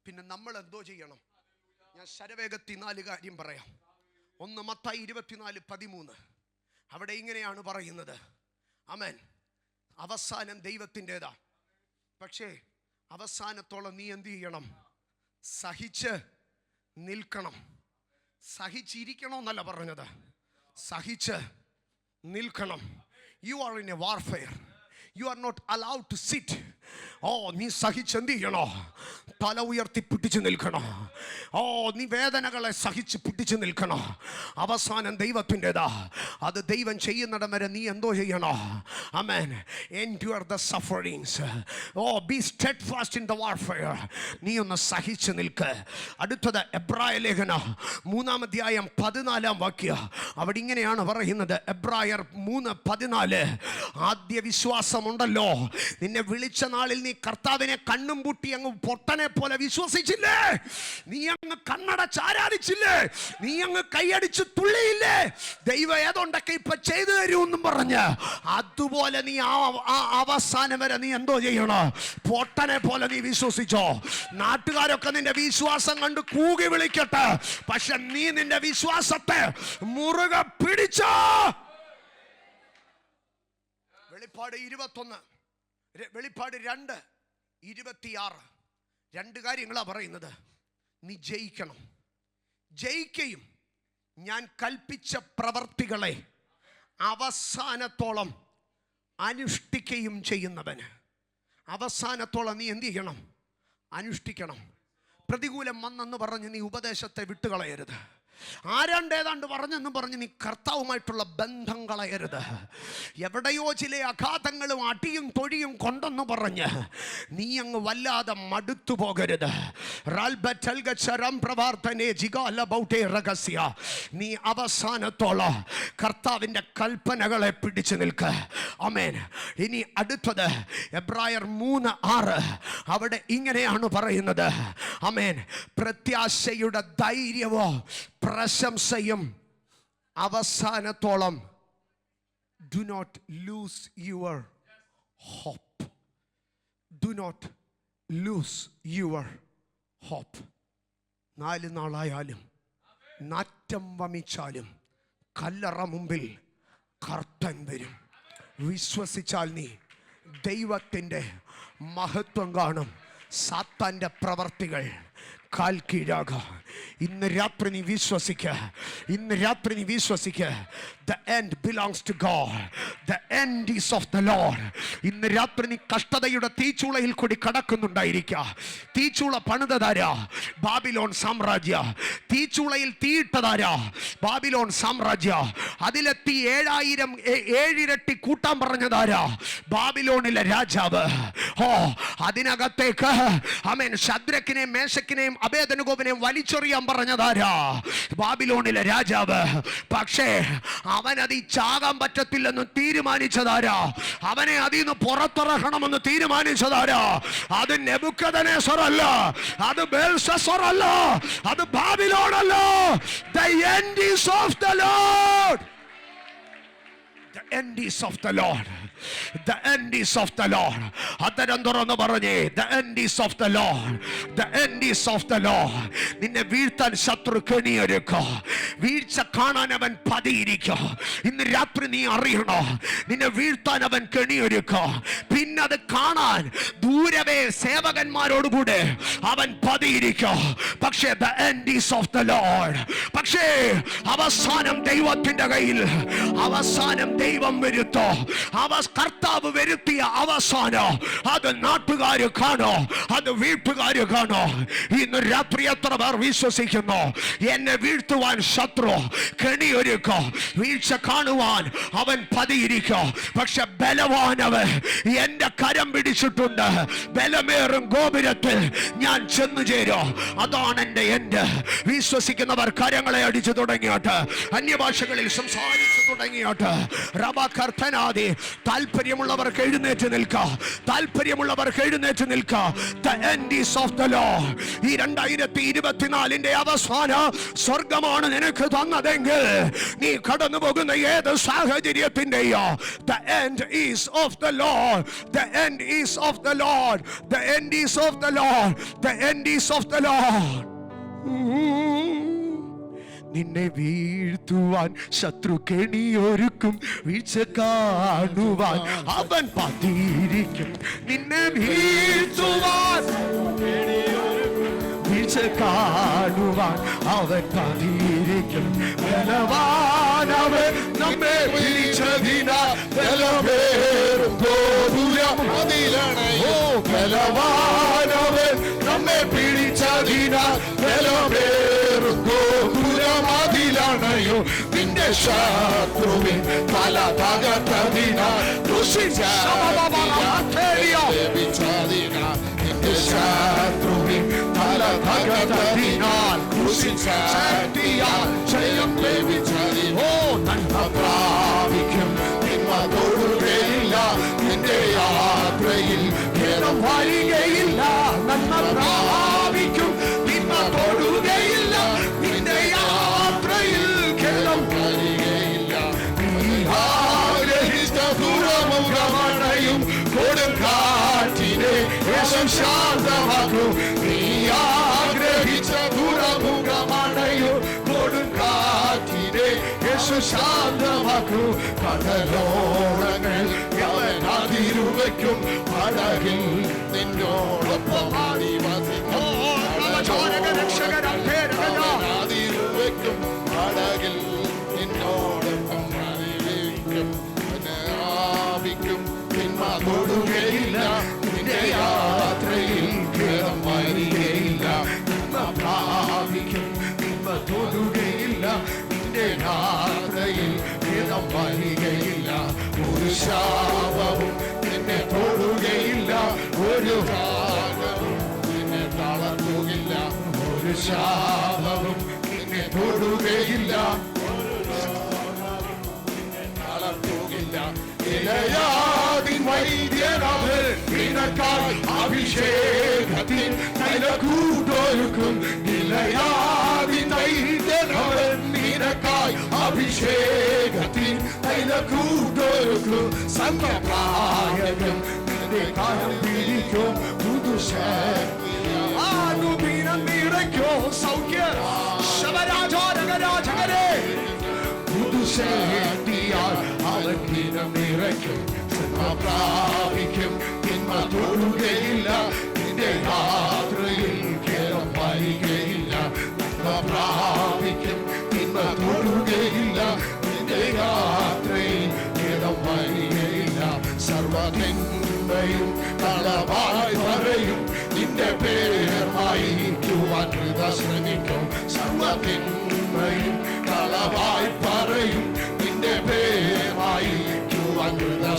പിന്നെ നമ്മൾ എന്തോ ചെയ്യണം? ഞാൻ ശരവേഗത്തിൽ 4 കാര്യം പറയാം. 1 മത്തായി 24:13. അവിടെ ഇങ്ങനെയാണ് പറയുന്നത്, ആമേൻ, അവസാനം ദൈവത്തിൻ്റെതാ. പക്ഷേ അവസാനത്തോളം നീ എന്ത് ചെയ്യണം? സഹിച്ച് നിൽക്കണം. സഹിച്ചിരിക്കണമെന്നല്ല പറഞ്ഞത്, സഹിച്ച് നിൽക്കണം. You are in A warfare. You are not allowed to sit. നീ സഹിച്ചെന്ത് ചെയ്യണോ? തല ഉയർത്തി പിടിച്ചു നിൽക്കണോ? നീ വേദനകളെ സഹിച്ച് പിടിച്ചു നിൽക്കണോ? അവസാനം ദൈവത്തിൻ്റെതാ. അത് ദൈവം ചെയ്യുന്നിടം വരെ നീ എന്തോ ചെയ്യണോ? ആമേൻ. Endure the sufferings. Be steadfast in the warfare. നീ ഒന്ന് സഹിച്ചു നിൽക്ക്. അടുത്തത് എബ്രായ ലേഖനം 3-ാം അധ്യായം 14-ാം വാക്യം. അവിടെ ഇങ്ങനെയാണ് പറയുന്നത്, എബ്രായർ 3:14. ആദ്യ വിശ്വാസമുണ്ടല്ലോ, നിന്നെ വിളിച്ച നാളിൽ നീ കർത്താവിനെ കണ്ണും പൂട്ടി അങ്ങ് പൊട്ടനെ പോലെ വിശ്വസിച്ചില്ലേ? നീ അങ്ങ് കണ്ണടച്ച് ആരാധിച്ചില്ലേ? നീ അങ്ങ് കൈയടിച്ച് തുള്ളിയില്ലേ? ദൈവം ഏതൊണ്ടൊക്കെ ഇപ്പൊ ചെയ്തു തരുമെന്നും പറഞ്ഞ്, അതുപോലെ നീ അവസാനം വരെ നീ എന്തോ ചെയ്യണോ? പൊട്ടനെ പോലെ നീ വിശ്വസിച്ചോ? നാട്ടുകാരൊക്കെ നിന്റെ വിശ്വാസം കണ്ട് കൂകി വിളിക്കട്ടെ, പക്ഷെ നീ നിന്റെ വിശ്വാസത്തെ മുറുകെ പിടിച്ചോ. വെളിപ്പാട് 21, വെളിപ്പാട് 2:26. 2 കാര്യങ്ങളാ പറയുന്നത്. നീ ജയിക്കണം. ജയിക്കുകയും ഞാൻ കൽപ്പിച്ച പ്രവർത്തികളെ അവസാനത്തോളം അനുഷ്ഠിക്കുകയും ചെയ്യുന്നവന്. അവസാനത്തോളം നീ എന്ത് ചെയ്യണം? അനുഷ്ഠിക്കണം. പ്രതികൂലം വന്നെന്ന് പറഞ്ഞ് നീ ഉപദേശത്തെ വിട്ടുകളയരുത്. ആരാണ്ടേതാണ്ട് പറഞ്ഞെന്ന് പറഞ്ഞ് നീ കർത്താവുമായിട്ടുള്ള ബന്ധം കളയരുത്. എവിടെയോ ചില അഘാതങ്ങളും അടിയും തൊഴിയും കൊണ്ടെന്ന് പറഞ്ഞ് നീ അങ്ങ് വല്ലാതെ മടുത്തു പോകരുത്. നീ അവസാനത്തോളം കർത്താവിൻ്റെ കൽപ്പനകളെ പിടിച്ചു നിൽക്ക്. ആമേൻ. ഇനി അടുത്തത് എബ്രായർ 3:6. അവിടെ ഇങ്ങനെയാണ് പറയുന്നത്. ആമേൻ. പ്രത്യാശയുടെ ധൈര്യമോ പ്രശംസയും അവസാനത്തോളം. Do not lose your hope. Do not lose your hope. 4 നാളായാലും നാറ്റം വമിച്ചാലും കല്ലറ മുമ്പിൽ കർത്തൻ വരും. വിശ്വസിച്ചാൽ നീ ദൈവത്തിൻ്റെ മഹത്വം കാണും. സാത്താൻ്റെ പ്രവർത്തികൾ കാൽ കീഴാക. ഇന്ന് രാത്രി നീ വിശ്വസിക്ക. ഇന്ന് രാത്രി നീ വിശ്വസിക്ക. The end belongs to God. The end is of the Lord. ഇന്ന് രാത്രി നീ കഷ്ടതയുടെ തീച്ചൂളയിൽ കൂടി കടക്കുന്നുണ്ടായിരിക്കുക. തീച്ചൂള പണിതതാരാ? ബാബിലോൺ സാമ്രാജ്യ. തീച്ചൂളയിൽ തീയിട്ടതാരാ? ബാബിലോൺ സാമ്രാജ്യ. അതിലെത്തി 7 ഇരട്ടി കൂട്ടാൻ പറഞ്ഞതാരാ? ബാബിലോണിലെ രാജാവ്. അതിനകത്തേക്ക് ആമേൻ ശദ്രക്കിനെയും മേശക്കിനെയും അബേദ്നെഗോവിനെയും വലിച്ചെറിയാൻ പറഞ്ഞതാരാ? ബാബിലോണിലെ രാജാവ്. പക്ഷേ അവനത് ചാകാൻ പറ്റത്തില്ലെന്ന് തീരുമാനിച്ചതാരാ? അവനെ അതിൽ നിന്ന് പുറത്തിറക്കണമെന്ന് തീരുമാനിച്ചതാരാ? അത് നെബൂഖദ്നേസർ അല്ല, അത് ബേൽഷസ്സർ അല്ല, അത് ബാബിലോൺ അല്ല. The end is of the Lord. The end is of the Lord. The end is of the Lord. അതരം തുറന്ന് പറഞ്ഞേ, the end is of the Lord. The end is of the Lord. നിന്നെ വീഴ്ത്താൻ ശത്രു കെണിയൊരുക്കുക. വീഴ്ച കാണാൻ അവൻ പതിയിരിക്കുക. ഇന്ന് രാത്രി നീ അറിയണോ, നിന്നെ വീഴ്ത്താൻ അവൻ കെണിയൊരുക്കുക. പിന്നെ അത് കാണാൻ ദൂരവേ സേവകന്മാരോടുകൂടെ അവൻ പതിയിരിക്കുക. പക്ഷേ the end is of the Lord. പക്ഷേ അവസാനം ദൈവത്തിന്റെ കയ്യിൽ. അവസാനം ദൈവം വരുത്തോ. കർത്താവ് വരുത്തിയ അവസാനം അത് നാട്ടുകാര് കാണോ, അത് വീട്ടുകാര് കാണോ. ഇന്ന് രാത്രി എത്ര പേർ വിശ്വസിക്കുന്നു എന്നെ വീഴ്ത്തുവാൻ ശത്രു കെണിയൊരുക്കോ, വീഴ്ച കാണുവാൻ അവൻ പതിയിരിക്കോ. പക്ഷെ ബലവാനവൻ എന്റെ കരം പിടിച്ചിട്ടുണ്ട്. ബലമേറും ഗോപുരത്തിൽ ഞാൻ ചെന്നു ചേരും. അതാണ് എന്റെ എൻഡ്. വിശ്വസിക്കുന്നവർ കരങ്ങളെ അടിച്ചു തുടങ്ങിയോട്ട്, അന്യഭാഷകളിൽ സംസാരിച്ചു തുടങ്ങിയോട്ട്. റബകർത്തനാദി. താല്പര്യമുള്ളവർക്ക് എഴുന്നേറ്റ് നിൽക്കുക. താല്പര്യമുള്ളവർക്ക് എഴുന്നേറ്റ് നിൽക്കുക. The end is of the Lord. ഈ 2024 അവസാനം സ്വർഗമാണ് നിനക്ക് തന്നതെങ്കിൽ നീ കടന്നു പോകുന്ന ഏത് സാഹചര്യത്തിന്റെയോ the end is of the Lord. The end is of the Lord. The end is of the Lord. The end is of the Lord. നിന്നെ വീഴ്ത്തുവാൻ ശത്രു കെണിയൊരുക്കും. വീഴ്ച കാണുവാൻ അവൻ പതിയിരിക്കും. നിന്നെ വീഴ്ത്തുവാൻ വീഴ്ച കാണുവാൻ അവൻ പതിയിരിക്കും. ബലവാനവൻ നമ്മെ വിളിച്ചതിനാൽ ബലമേറും ഗോപുരം അതിലണയോ. ബലവാനവൻ നമ്മെ പിടിച്ചതിനാൽ ബലമേറും ഗോപുരം അതിലണയോ. നിന്റെ ശത്രുവിൻ തല തകർത്തതിനാൽ നിന്റെ ശത്രുവിൻ തല തകർത്തതിനാൽ ജയം ലഭിച്ചതിനോ. നന്മ പ്രാപിക്കും, തിന്മ തൊടുകയില്ല. നിന്റെ യാത്രയിൽ ഖേദം വരികയില്ല. നന്മ പ്രാപിക്കും, തിന്മ തൊടുകയില്ല. നിന്റെ യാത്രയിൽ ഖേദം വരികയില്ല. നീ ആഗ്രഹിച്ച ദുരമുഖമണയും കൊടുങ്കാറ്റിനെ യേശു ശാന്തമാക്കും. നീ ആഗ്രഹിച്ച ദുരമുഖമണയും കൊടുങ്കാറ്റിനെ യേശു ശാന്തമാക്കും. കടലോരങ്ങൾ അവൻ അതിരുവയ്ക്കും. പടകിൽ നിന്നോടൊപ്പം ആദിവാസിക്കും. ശാപവും നിന്നെ തൊടുകയില്ല, ഒരു ശാപവും നിന്നെ തളർത്തുകയില്ല, ഒരു ശാപവും നിന്നെ തൊടുകയില്ല, തളർത്തുകയില്ല. ഇലയാതിൻ വൈദ്യനവൻ നിനക്കായി അഭിഷേകത്തിൻ തൈലക്കൂട്ടൊരുക്കും. ഇലയാതിൻ വൈദ്യനവൻ നിനക്കായി അഭിഷേകത്തിൻ തൈലക്കൂട്ടൊരുക്കും. സംഘപ്രായകം നിന്റെ കാലം പിടിക്കും, പുതുശക്തിയാനുദിനം നിറയ്ക്കും. സൗഖ്യ ശബരാജാരകരാജകരെ പുതുശക്തിയാൽ അവൻ ദിനം നിറയ്ക്കും. പ്രാപിക്കും, തിന്മ തൊടുകയില്ല, നിന്റെ യാത്രയിൽ കേളം വരികയില്ല. പ്രാപിക്കും, തിന്മ തൊടുകയില്ല, നിന്റെ യാത്രയിൽ കേളം വരികയില്ല. സർവ്വതിന്മയും കളവായി പറയും, നിന്റെ പേർ വായിക്കുവാൻ ശ്രമിക്കും. സർവ്വതിന്മയും കളവായി പറയും, നിന്റെ പേർ വായിക്കുവാൻ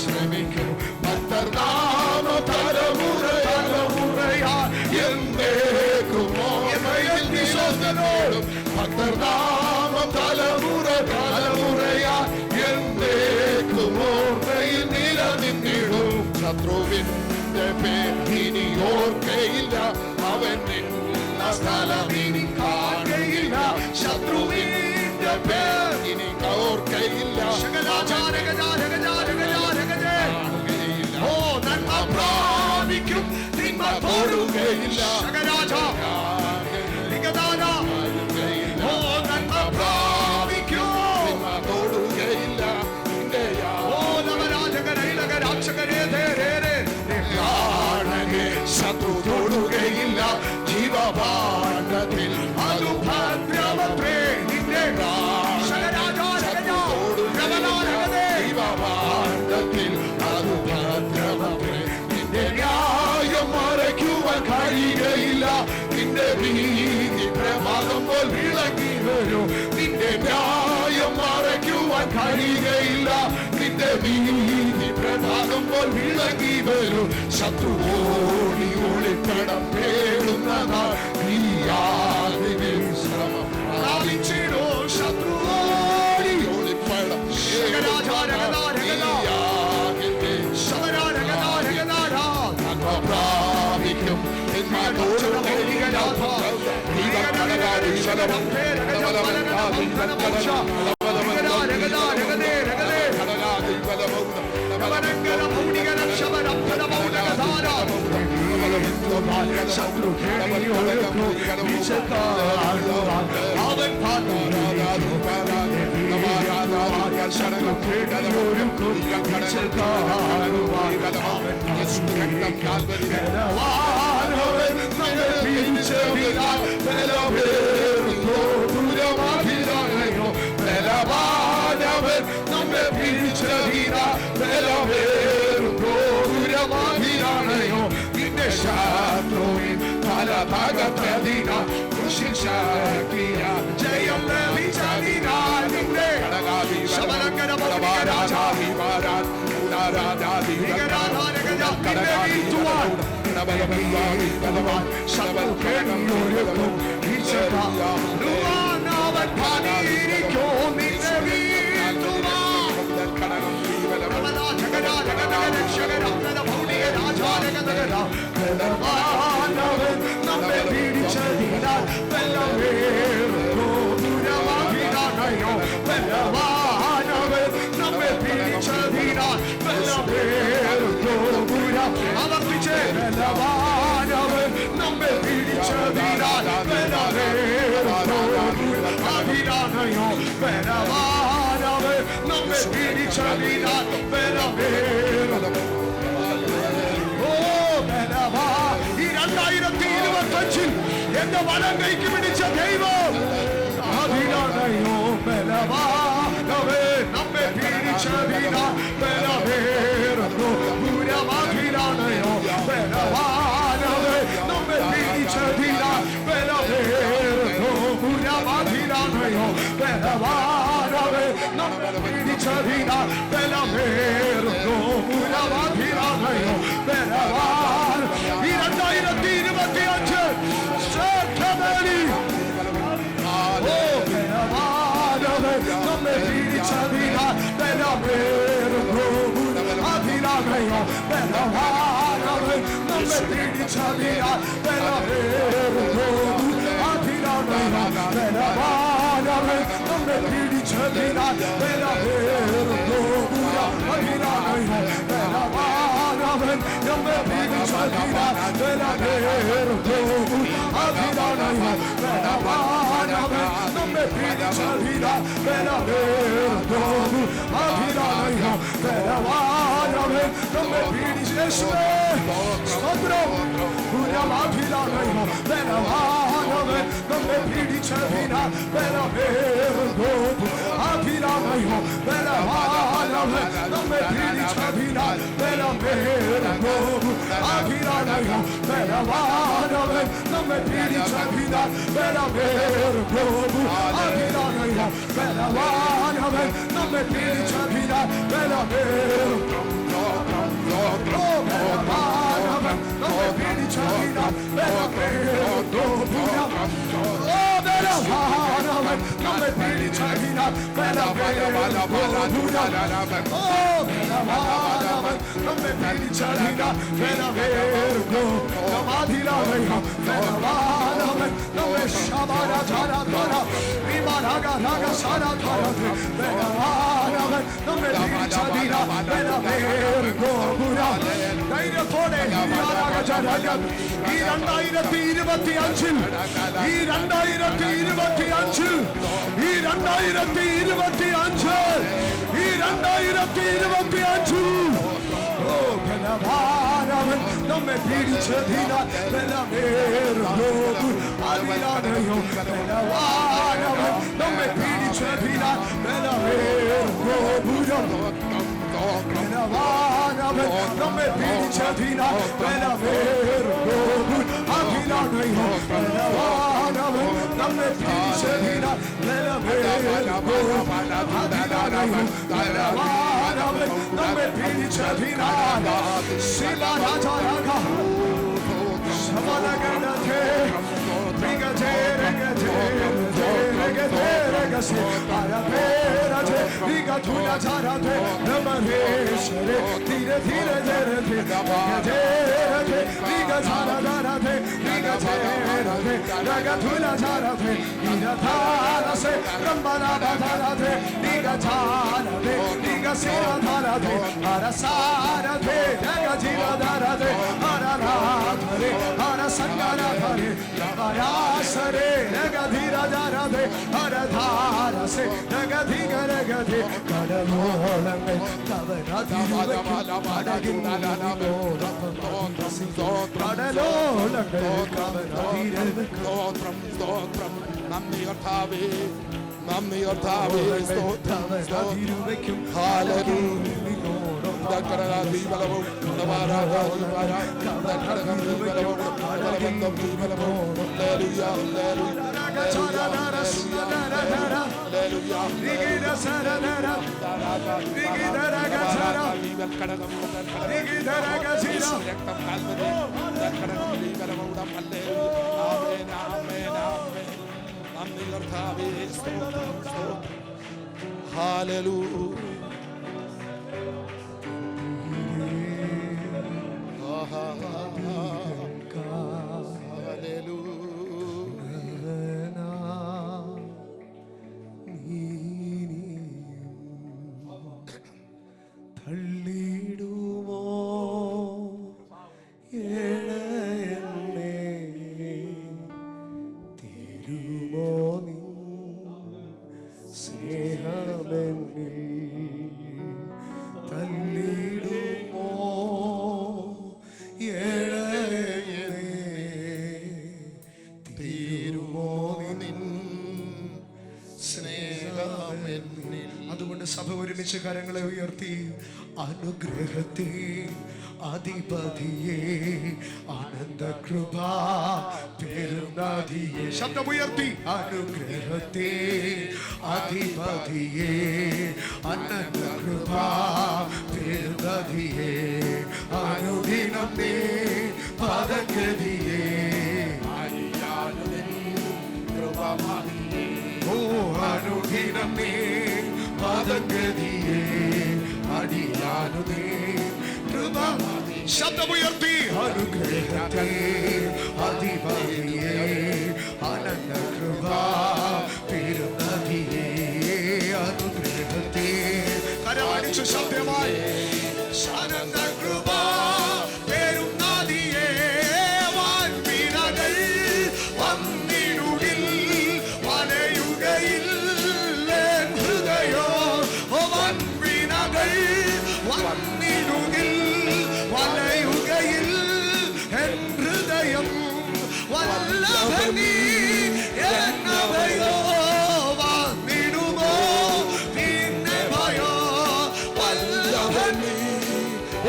ശ്രമിക്കും. ഭക്തർനാമ തലമുറ തലമുറയാ എന്നേക്കുമോ വിശ്വസ്തനോടും. ഭക്തർനാമ തലമുറ തലമുറയാ എന്നേക്കുമോ നിലനിന്നിടും. ശത്രുവിന്റെ പേർ ഇനി ഓർക്കയില്ല, അവൻ നിന്ന സ്ഥലം ഇനി കാണുകയില്ല. ശത്രുവിന്റെ പേർ ഇനി ഓർക്കയില്ല. ഓ നന്മ പ്രാപിക്കും, തിന്മ തൊടുകയില്ല. ഓ നന്മ പ്രാപിക്കും, തിന്മ തൊടുകയില്ല. ഓ നവരാജകരേ ശത്രു തൊടുകയില്ല. ജീവപാഠത്തിൽ അനുഭദ്രമത്രേ നിന്റെ ജീവപാഠത്തിൽ അനുഭദ്രമത്രേ. നിന്റെ ന്യായം മറയ്ക്കുവാൻ കഴിയുകയില്ല, നിന്റെ നീതി പ്രഭാതമ്പോൾ വിളങ്ങി വരും. നിന്റെ ന്യായം മറയ്ക്കുവാൻ കഴിയുകയില്ല, നിന്റെ നീതി പ്രഭാതമ്പോൾ വിളങ്ങി വരും. ശത്രു ഓടി ഒളിപ്പടം പേടുന്ന നീയാതിനെ ശ്രമം പ്രാപിച്ചിടോ. ശത്രു ഓടി ഒളിപ്പടം പ്രാപിക്കും. ശത്രു ശത്രുവിൻ തലഭാഗത്തതിന കൃഷിശക്തിയ ജയം ലഭിച്ചതിനാൽ നിന്റെ ശബരങ്കര രാജാവിവാരാൻ ശത്രുക്കേടും നമ്മെ പിടിച്ചതിനാൽ നമ്മെ പിടിച്ചതിനാൽ ആവർത്തിച്ച് നമ്മെ പിടിച്ചതിനാൽ അഭിരാനയോ നമ്മെ പിടിച്ചതിനാൽ ഈ 2025 എന്റെ വലം കൈക്ക് പിടിച്ച ദൈവം അഭിരാനയോ നമ്മെ പിടിച്ചതിനാൽ പൂരമാഭിരാനയോ നമ്മെ പിടിച്ചതിനാൽ പൂരമാഭിരാനയോ നമ്മെ പിടിച്ചതിനാൽ ബലവാനവൻ നമ്മെ പിടിച്ചതിനാൽ ബലമേറുന്നു അതിരാണയോ ബലവാനവൻ നമ്മെ പിടിച്ചതിനാൽ ബലമേറുന്നു അതിരാണയോ ബലവാനവൻ നമ്മെ പിടിച്ചതിനാൽ ബലമേറുന്നു അതിരാണയോ ബലവാനവൻ നമ്മെ പിടിച്ചതിനാൽ ബലമേറുന്നു അതിരാണയോ ബലവാനവൻ നമ്മെ പിടിച്ചേശുവേ സ്തോത്രം ഉരമാഭിരാണയോ ബലവാനവൻ നമ്മെ പിടിച്ചതിനാൽ ബലമേറുന്നു അഭിരാണയോ ബലവാനവൻ നമ്മെ പിടിച്ചതിനാൽ ബലമേറുന്നു അഭിരാണയോ ബലവാനവൻ നമ്മെ പിടിച്ചതിനാൽ ബലമേറുന്നു അഭിരാണയോ ബലവാനവൻ നമ്മെ പിടിച്ചതിനാൽ ബലമേറുന്നു ബലവാനവൻ നമ്മെ പിടിച്ചതിനാൽ ബലമേറുന്നു ബലവാനവൻ നമ്മെ പിടിച്ചതിനാൽ ബലമേറുന്നു ബലവാനവൻ നമ്മെ പിടിച്ചതിനാൽ ബലമേറുന്നു സമാധിയിലാണയോ ബലവാനവൻ നമ്മെ ശബരധരധര വിമരഗരഗസരധര ബലവാനവൻ നമ്മെ പിടിച്ചതിനാൽ ബലമേറുന്നു ധൈര്യത്തോടെ ഈ 2025 ബലവാനവൻ നമ്മെ പിടിച്ചതിനാൽ ബലമേറുന്നു അതിരാണയോ ബലവാനവൻ നമ്മെ പിടിച്ചതിനാൽ ബലമേറുന്നു ബലവാനവൻ നമ്മെ പിടിച്ചതിനാൽ ബലമേറുന്നു അതിരാണയോ ബലവാനവൻ നമ്മെ പിടിച്ചതിനാൽ ബലമേറുന്നു അതിരാണയോ ബലവാനവൻ നമ്മെ പിടിച്ചതിനാൽ ശിവരാജാരക ശവനഗണത്തെ രിഗജേ രഗജേ രഗജേ രഗസേ അരപേരജേ രിഗധുലജാരജേ നമഹേശ്വരേ ധീരെ ധീരെ ജരേ രഗജേ രഗജേ രിഗജാരജാരജേ രിഗജേ രഗജേ രഗധുലജാരജേ നിരധാരസേ ബ്രഹ്മനാധാരജേ രിഗജാരജേ രിഗസിരധാരജേ അരസാരജേ രഗജിരധാരജേ അരനാഥരേ അരസംഗനാഥരേ രമരാസരേ രഗധിരധാരജേ അരധാരസേ രഗധിഗരഗധേ കടലോളങ്ങൾ കടലോളങ്ങൾ സ്തോത്രം നന്ദി കർത്താവേ നന്ദി കർത്താവേ സ്തോത്രം തിരുവയ്ക്കും ദീപലവും നന്ദി കർത്താവേ സ്തോത്രം ഹല്ലേലൂയ തള്ളിടുമോ എന്നെ തിരുമോ നീ സ്നേഹമെന്നിൽ തള്ളിടുമോ എന്നെ തിരുമോ നിൻ സ്നേഹമെന്നിൽ. അതുകൊണ്ട് സഭ ഒരുമിച്ച് കരങ്ങളെ ഉയർത്തി അനുഗ്രഹത്തെ അധിപതിയെ ആനന്ദകൃപ പെരുന്നാഥിയെ ശബ്ദമുയർത്തി അനുഗ്രഹത്തെ അധിപതിയെ അനന്തകൃപ പെരുന്നാഥിയെ അനുദിനം നീ പദഗതിയെ ഓ അനുദിനം നീ പദഗതിയെ അടിയാനുദേ കൃപ ശബ്ദമുയർത്തി അനുഗ്രഹത്തെ അധിപതിയെ അനന്ത കൃപ പെരുന്നതിയെ അനുഗ്രഹത്തെ കരമടിച്ചു ശബ്ദമായി അനന്ത കൃപ പെരുന്നതിയെ വാൻപിണകൾ വന്നിടുകിൽ വലയുകയിൽ ഹൃദയോ വൻപിണകൾ വന്നിടുകിൽ വലയുകയിൽ എൻ ഹൃദയം വല്ലഭനീ എന്നവയോ വന്നിടുമോ പിന്നെ ഭയോ വല്ലഭനീ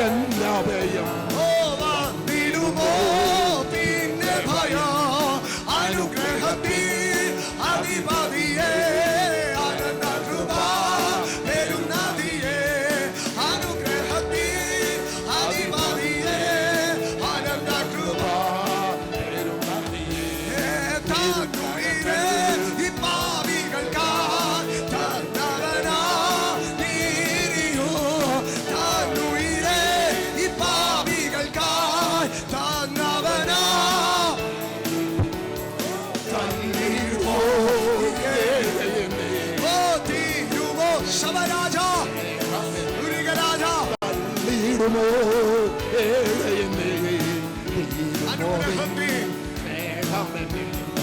എന്നവയം ഓ വന്നിടുമോ പിന്നെ ഭയോ അനുഗ്രഹത്തിൽ അധിപതിയെ അനന്ത കൃപ പെരുന്നതിയെ അനുഗ്രഹത്തിൽ അധിപതിയെ അനന്ത കൃപ താനുയിരേ ഈ പാപികൾക്കായി തന്നവനാ നീരിയോ താനുയിരേ ഈ പാപികൾക്കായി തന്നവനാ തന്നിടുമോ ഓ തീരുമോ ശവരാജ ദുരികരാജ നീടുമോ അനുഗ്രഹത്തിൽ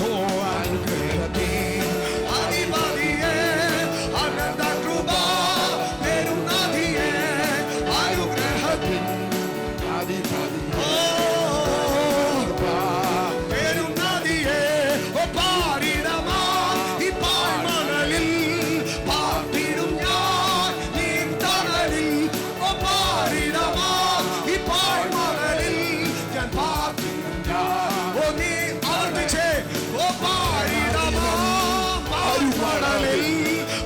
ഓ അനുഗ്രഹത്തിൽ അധിപതിയെ അനന്ത കൃപ പെരുന്നതിയെ അനുഗ്രഹത്തിൽ ഓ പെരുന്നതിയെ ഓ പാടിടമാ ഈ പാഴ്മണലിൽ പാർത്തിടും ഞാൻ നീ തണലിൽ ഓ പാടിടമാ ഈ പാഴ്മണലിൽ ഞാൻ പാർത്തിടും ഞാൻ ഓ നീ ആർദ്ദിച്ചേ ഓ പാടിടമാ പാഴ്മണലിൽ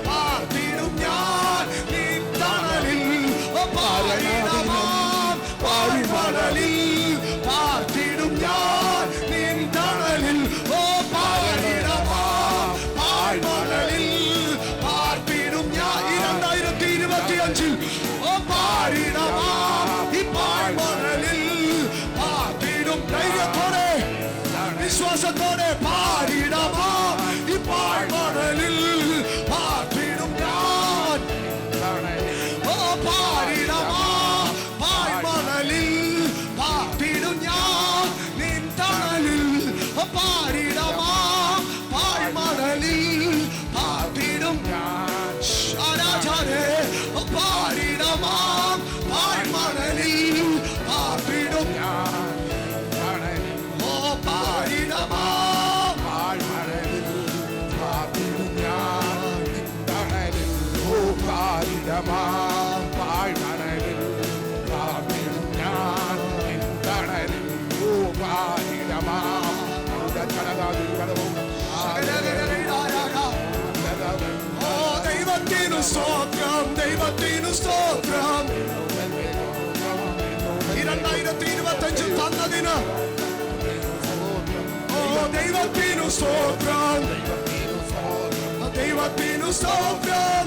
പാർത്തിടും ഞാൻ നീ തണലിൽ ഓ പാടിടമാ പാഴ്മണലിൽ പാർത്തിടും ഞാൻ നിൻ തണലിൽ ഓ പാടിടമാ പാഴ്മണലിൽ പാർത്തിടും ഞാൻ 2025 ഓ പാടിടമാ ഈ പാഴ്മണലിൽ പാർത്തിടും ധൈര്യത്തോടെ വിശ്വാസത്തോടെ പാടിടമാ ഈ പാഴ്മണലിൽ പാർത്തിടും ഞാൻ ഓ പാടിടമാ പാഴ്മണലിൽ പാർത്തിടും ഞാൻ നിൻ തണലിൽ ഓ പാടിടമാ പാഴ്മണലിൽ പാർത്തിടും ഞാൻ ആരാധനേ ഓ പാടിടമാ പാഴ്മണലിൽ പാർത്തിടും ഞാൻ ഓ പാടിടമാ ഓ ദൈവത്തിനു സ്തോത്രം ദൈവത്തിനു സ്തോത്രം 2025 തന്നതിന് ഓ ദൈവത്തിനു സ്തോത്രം ദൈവത്തിനു സ്തോത്രം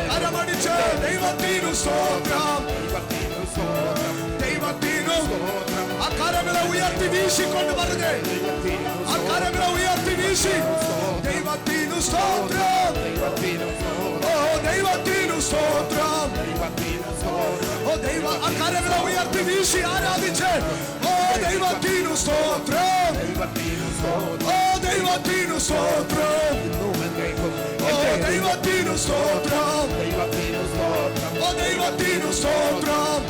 കരമടിച്ച് ദൈവത്തിനു സ്തോത്രം ദൈവത്തിനു ആ കരങ്ങളെ ഉയർത്തി വീശിക്കൊണ്ട് പറഞ്ഞേ ആ കരങ്ങളെ ഉയർത്തി വീശി ദൈവത്തിനു സ്തോത്രം ഓ ദൈവത്തിനു സ്തോത്രം ഓ ദൈവ ആ കരങ്ങളെ ഉയർത്തി വീശി ആരാധിച്ച് ഓ ദൈവത്തിനു സ്തോത്രം ഓ ദൈവത്തിനു സ്തോത്രം ഓ ദൈവത്തിനു സ്തോത്രം ഓ ദൈവത്തിനു സ്തോത്രം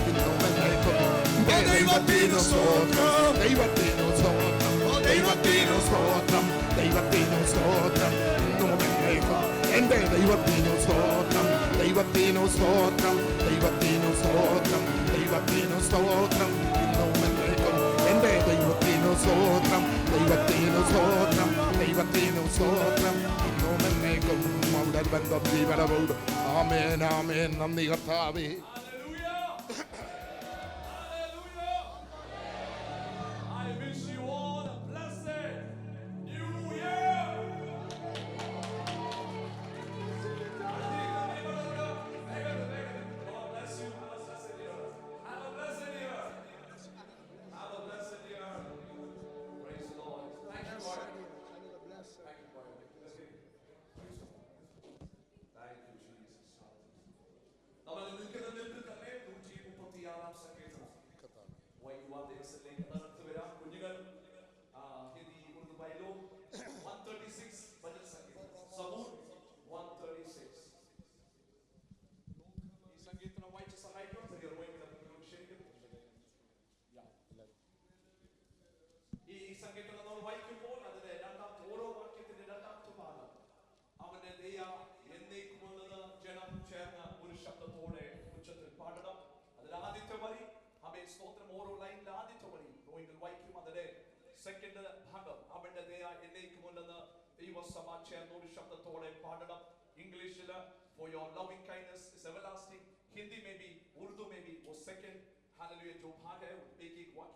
ഓ ദൈവത്തിനു സ്തോത്രം ഓ ദൈവത്തിനു സ്തോത്രം എന്റെ ദൈവത്തിനു സ്തോത്രം ദൈവത്തിനു സ്തോത്രം ദൈവത്തിനു സ്തോത്രം ദൈവത്തിനു സ്തോത്രം ഇന്നും എന്നേക്കും എന്റെ ദൈവത്തിനു സ്തോത്രം ദൈവത്തിനു സ്തോത്രം ദൈവത്തിനു സ്തോത്രം ഇന്നും എന്നേക്കും അവിടെ ബന്ധം ജീവനവും ആമേൻ ആമേൻ നന്ദി കർത്താവേ I wish you all a blessed new year. God bless you. Have a blessed year. സങ്കീർത്തനം നമ്മൾ വായിക്കുമ്പോൾ അതിന്റെ രണ്ടാമത്തെ ഓരോ വാക്യത്തിന്റെ രണ്ടാമത്തെ ഭാഗം അവന്റെ ദയ എന്നേക്കുമെന്നത് ജനം ചേർന്ന ഒരു ശബ്ദത്തോടെ ഉച്ചത്തിൽ പാടണം. അതിൽ ആദ്യത്തെ വരി അവൻ സ്തോത്രം ഓരോ ലൈനിൽ ആദ്യത്തെ വരി നോയിങ്കിൽ വായിക്കും. അതിന്റെ സെക്കൻഡ് ഭാഗം അവന്റെ ദയ എന്നേക്കുമെന്നത് ദൈവസഭ ചേർന്ന ഒരു ശബ്ദത്തോടെ പാടണം. ഇംഗ്ലീഷില് for your loving kindness is everlasting. Hindi में भी, उर्दू में भी वो सेकंड हालेलुया जो भाग है